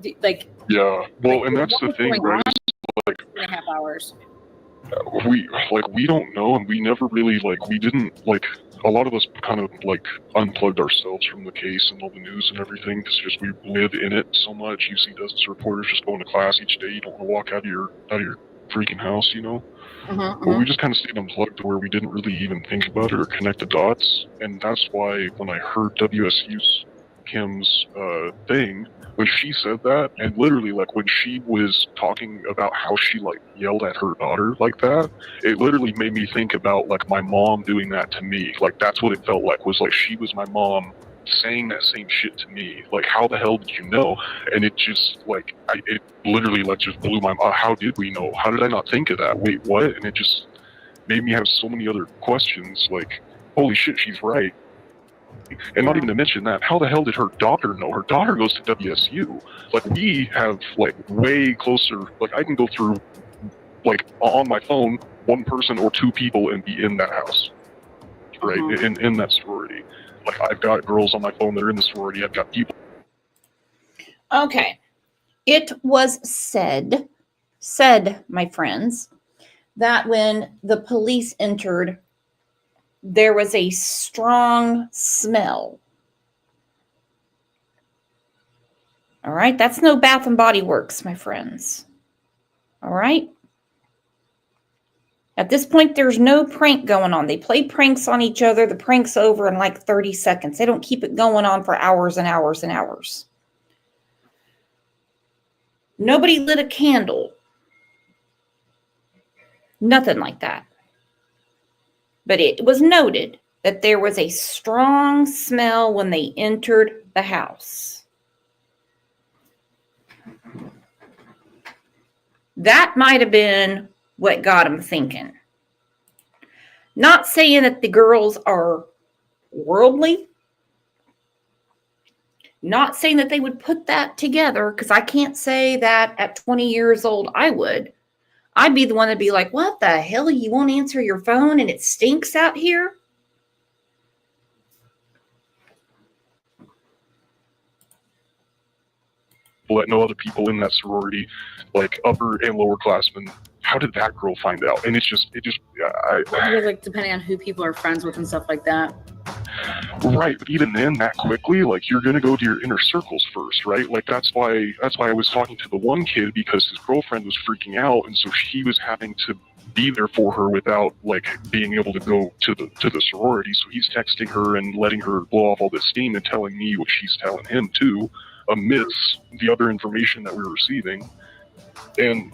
Yeah. Well, like, and that's what the was thing, going right? on? It's like 2.5 hours. we don't know, and we never really we didn't a lot of us kind of unplugged ourselves from the case and all the news and everything because just we live in it so much. You see dozens of reporters just going to class each day. You don't want to walk out of your freaking house, you know. But we just kind of stayed unplugged to where we didn't really even think about it or connect the dots, and that's why when I heard WSU's Kim's thing, when she said that, and literally when she was talking about how she yelled at her daughter like that, it literally made me think about my mom doing that to me. That's what it felt like, was she was my mom saying that same shit to me. How the hell did you know? And it just it literally just blew my mind. How did we know? How did I not think of that? Wait, what? And it just made me have so many other questions, holy shit, she's right. And not even to mention that, how the hell did her daughter know? Her daughter goes to WSU. We have way closer. I can go through on my phone, one person or two people and be in that house, right? In that sorority. I've got girls on my phone that are in the sorority. I've got people. Okay. It was said, my friends, that when the police entered, there was a strong smell. All right, that's no Bath and Body Works, my friends. All right. At this point, there's no prank going on. They play pranks on each other. The prank's over in 30 seconds. They don't keep it going on for hours and hours and hours. Nobody lit a candle. Nothing like that. But it was noted that there was a strong smell when they entered the house. That might have been what got them thinking. Not saying that the girls are worldly. Not saying that they would put that together, because I can't say that at 20 years old I would. I'd be the one that'd be like, what the hell? You won't answer your phone and it stinks out here? Let no other people in that sorority, upper and lower classmen. How did that girl find out? And because depending on who people are friends with and stuff like that. Right, but even then, that quickly, you're gonna go to your inner circles first, right? That's why I was talking to the one kid, because his girlfriend was freaking out, and so he was having to be there for her without being able to go to the sorority. So he's texting her and letting her blow off all this steam and telling me what she's telling him too, amidst the other information that we're receiving. And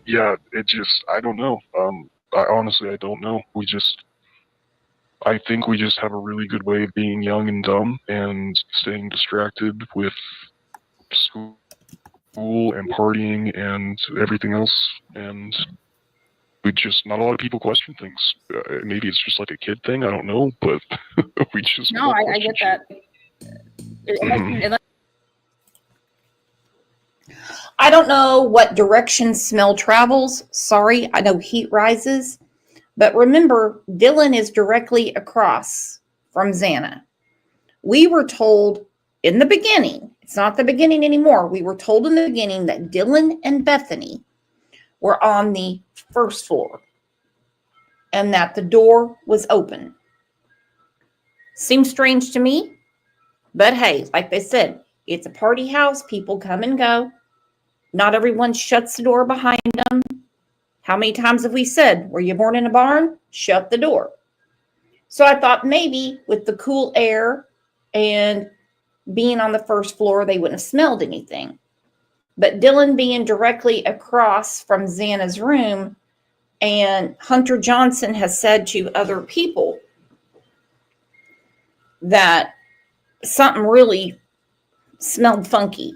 yeah, I don't know. I don't know. I think we just have a really good way of being young and dumb and staying distracted with school and partying and everything else. And not a lot of people question things. Maybe it's just a kid thing. I don't know, but we just. No, I get that. I don't know what direction smell travels. Sorry, I know heat rises. But remember, Dylan is directly across from Xana. We were told in the beginning, it's not the beginning anymore. We were told in the beginning that Dylan and Bethany were on the first floor and that the door was open. Seems strange to me, but hey, like they said, it's a party house. People come and go. Not everyone shuts the door behind them. How many times have we said, were you born in a barn? Shut the door. So I thought maybe with the cool air and being on the first floor, they wouldn't have smelled anything. But Dylan being directly across from Xana's room, and Hunter Johnson has said to other people that something really smelled funky.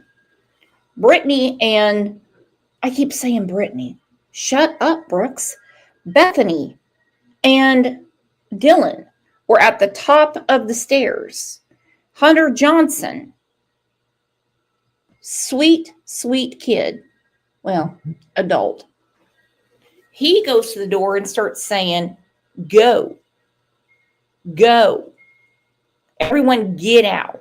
Brittany and I keep saying Brittany. Shut up, Brooks. Bethany and Dylan were at the top of the stairs. Hunter Johnson, sweet, sweet kid. Well, adult. He goes to the door and starts saying, go, go. Everyone get out.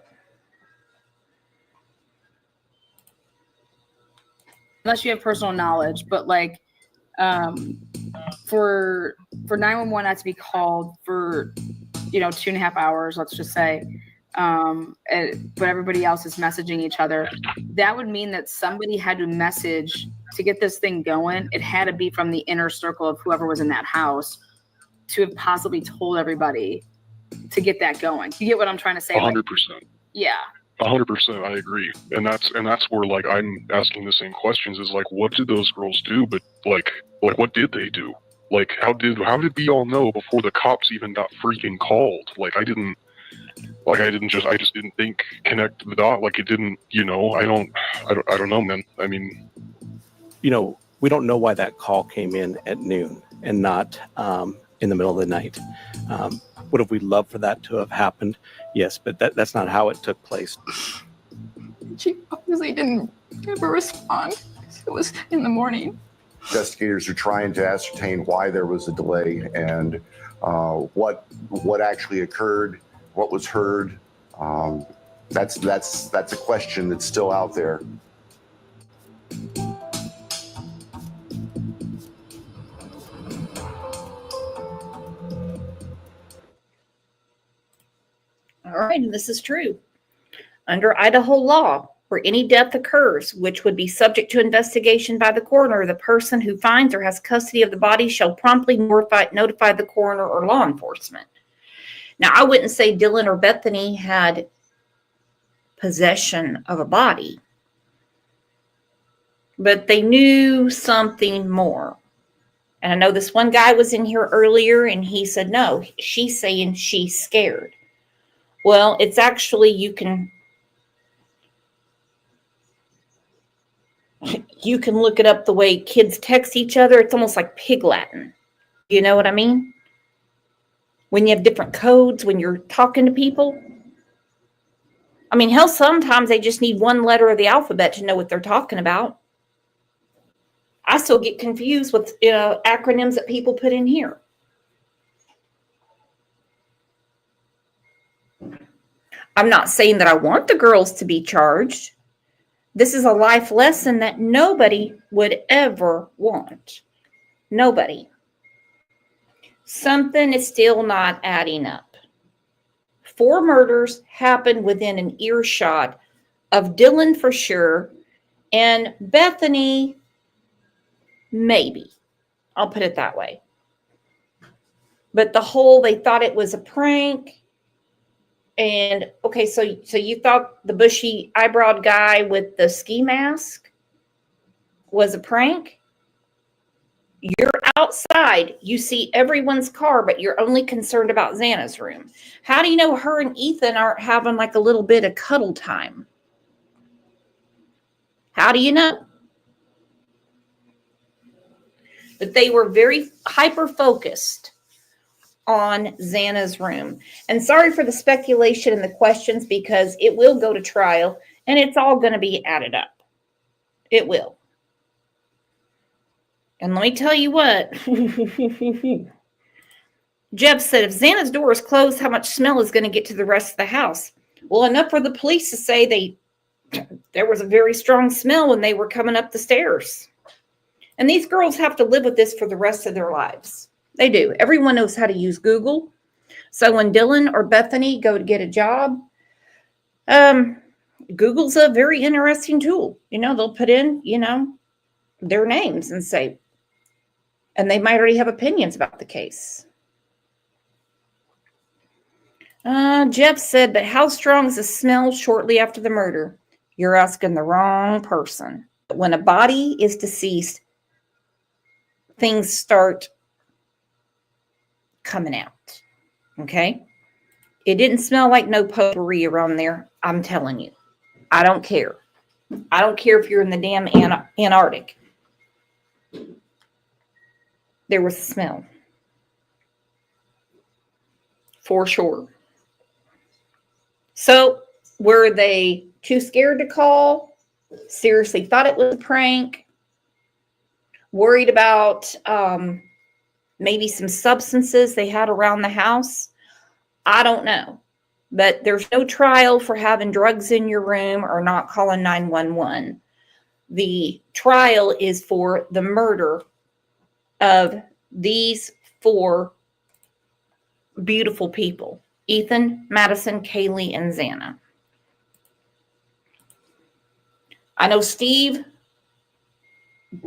Unless you have personal knowledge, but like for 911 not to be called for 2.5 hours, let's just say, but everybody else is messaging each other, that would mean that somebody had to message to get this thing going. It had to be from the inner circle of whoever was in that house to have possibly told everybody to get that going. You get what I'm trying to say? 100%. Yeah. 100%, I agree, and that's where like I'm asking the same questions. Is like, what did those girls do? But like what did they do? Like, how did we all know before the cops even got freaking called? Like, I just didn't think connect the dot. Like, it didn't. I don't know, man. I mean, we don't know why that call came in at noon and not in the middle of the night. Would have we loved for that to have happened? Yes, but that's not how it took place. She obviously didn't ever respond. It was in the morning. Investigators are trying to ascertain why there was a delay and what actually occurred, what was heard. That's a question that's still out there. All right, and this is true. Under Idaho law, where any death occurs, which would be subject to investigation by the coroner, the person who finds or has custody of the body shall promptly notify the coroner or law enforcement. Now, I wouldn't say Dylan or Bethany had possession of a body, but they knew something more. And I know this one guy was in here earlier and he said, no, she's saying she's scared. Well, it's actually, you can look it up the way kids text each other. It's almost like pig Latin. You know what I mean? When you have different codes, when you're talking to people. I mean, hell, sometimes they just need one letter of the alphabet to know what they're talking about. I still get confused with acronyms that people put in here. I'm not saying that I want the girls to be charged. This is a life lesson that nobody would ever want. Nobody. Something is still not adding up. 4 murders happened within an earshot of Dylan for sure, and Bethany, maybe. I'll put it that way. But they thought it was a prank. And okay, so you thought the bushy eyebrowed guy with the ski mask was a prank? You're outside, you see everyone's car, but you're only concerned about Xana's room. How do you know her and Ethan aren't having like a little bit of cuddle time? How do you know? But they were very hyper-focused on Xana's room. And sorry for the speculation and the questions, because it will go to trial and it's all going to be added up. It will. And let me tell you what. Jeb said, if Xana's door is closed, how much smell is going to get to the rest of the house? Well, enough for the police to say there was a very strong smell when they were coming up the stairs. And these girls have to live with this for the rest of their lives. They do. Everyone knows how to use Google. So when Dylan or Bethany go to get a job, Google's a very interesting tool. They'll put in, their names and say, and they might already have opinions about the case. Jeff said, but how strong is the smell shortly after the murder? You're asking the wrong person. When a body is deceased, things start coming out. Okay? It didn't smell like no potpourri around there. I'm telling you. I don't care. I don't care if you're in the damn Antarctic. There was a smell. For sure. So, were they too scared to call? Seriously thought it was a prank? Worried about maybe some substances they had around the house? I don't know. But there's no trial for having drugs in your room or not calling 911. The trial is for the murder of these 4 beautiful people: Ethan, Madison, Kaylee, and Xana. I know Steve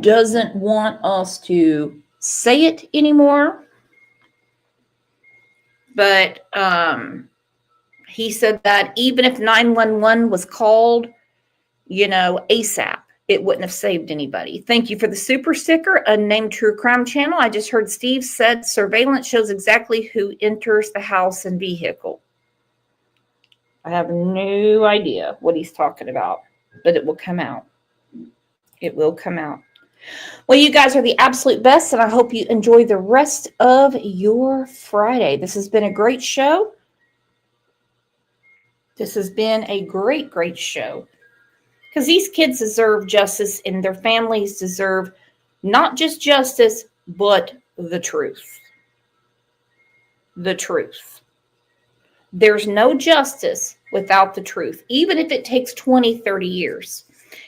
doesn't want us to say it anymore, but he said that even if 911 was called, ASAP, it wouldn't have saved anybody. Thank you for the super sticker, Unnamed True Crime Channel. I just heard Steve said surveillance shows exactly who enters the house and vehicle. I have no idea what he's talking about, but it will come out. It will come out. Well, you guys are the absolute best, and I hope you enjoy the rest of your Friday. This has been a great show. This has been a great, great show. Because these kids deserve justice, and their families deserve not just justice, but the truth. The truth. There's no justice without the truth, even if it takes 20, 30 years.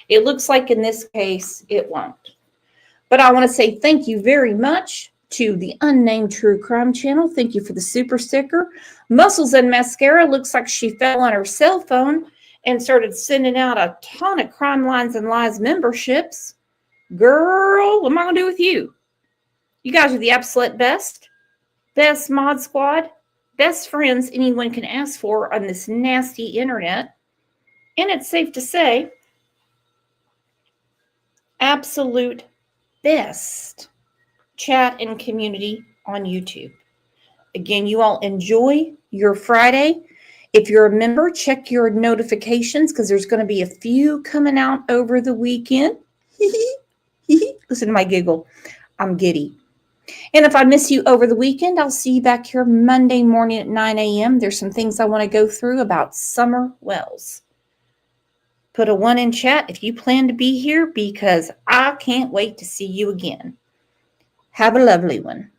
It looks like in this case, it won't. But I want to say thank you very much to the Unnamed True Crime Channel. Thank you for the super sticker. Muscles and Mascara looks like she fell on her cell phone and started sending out a ton of Crime Lines and Lies memberships. Girl, what am I going to do with you? You guys are the absolute best. Best mod squad. Best friends anyone can ask for on this nasty internet. And it's safe to say, absolute best chat and community on YouTube. Again, you all enjoy your Friday. If you're a member, check your notifications because there's going to be a few coming out over the weekend. Listen to my giggle. I'm giddy. And if I miss you over the weekend, I'll see you back here Monday morning at 9 a.m. There's some things I want to go through about summer wells. Put a 1 in chat if you plan to be here because I can't wait to see you again. Have a lovely one.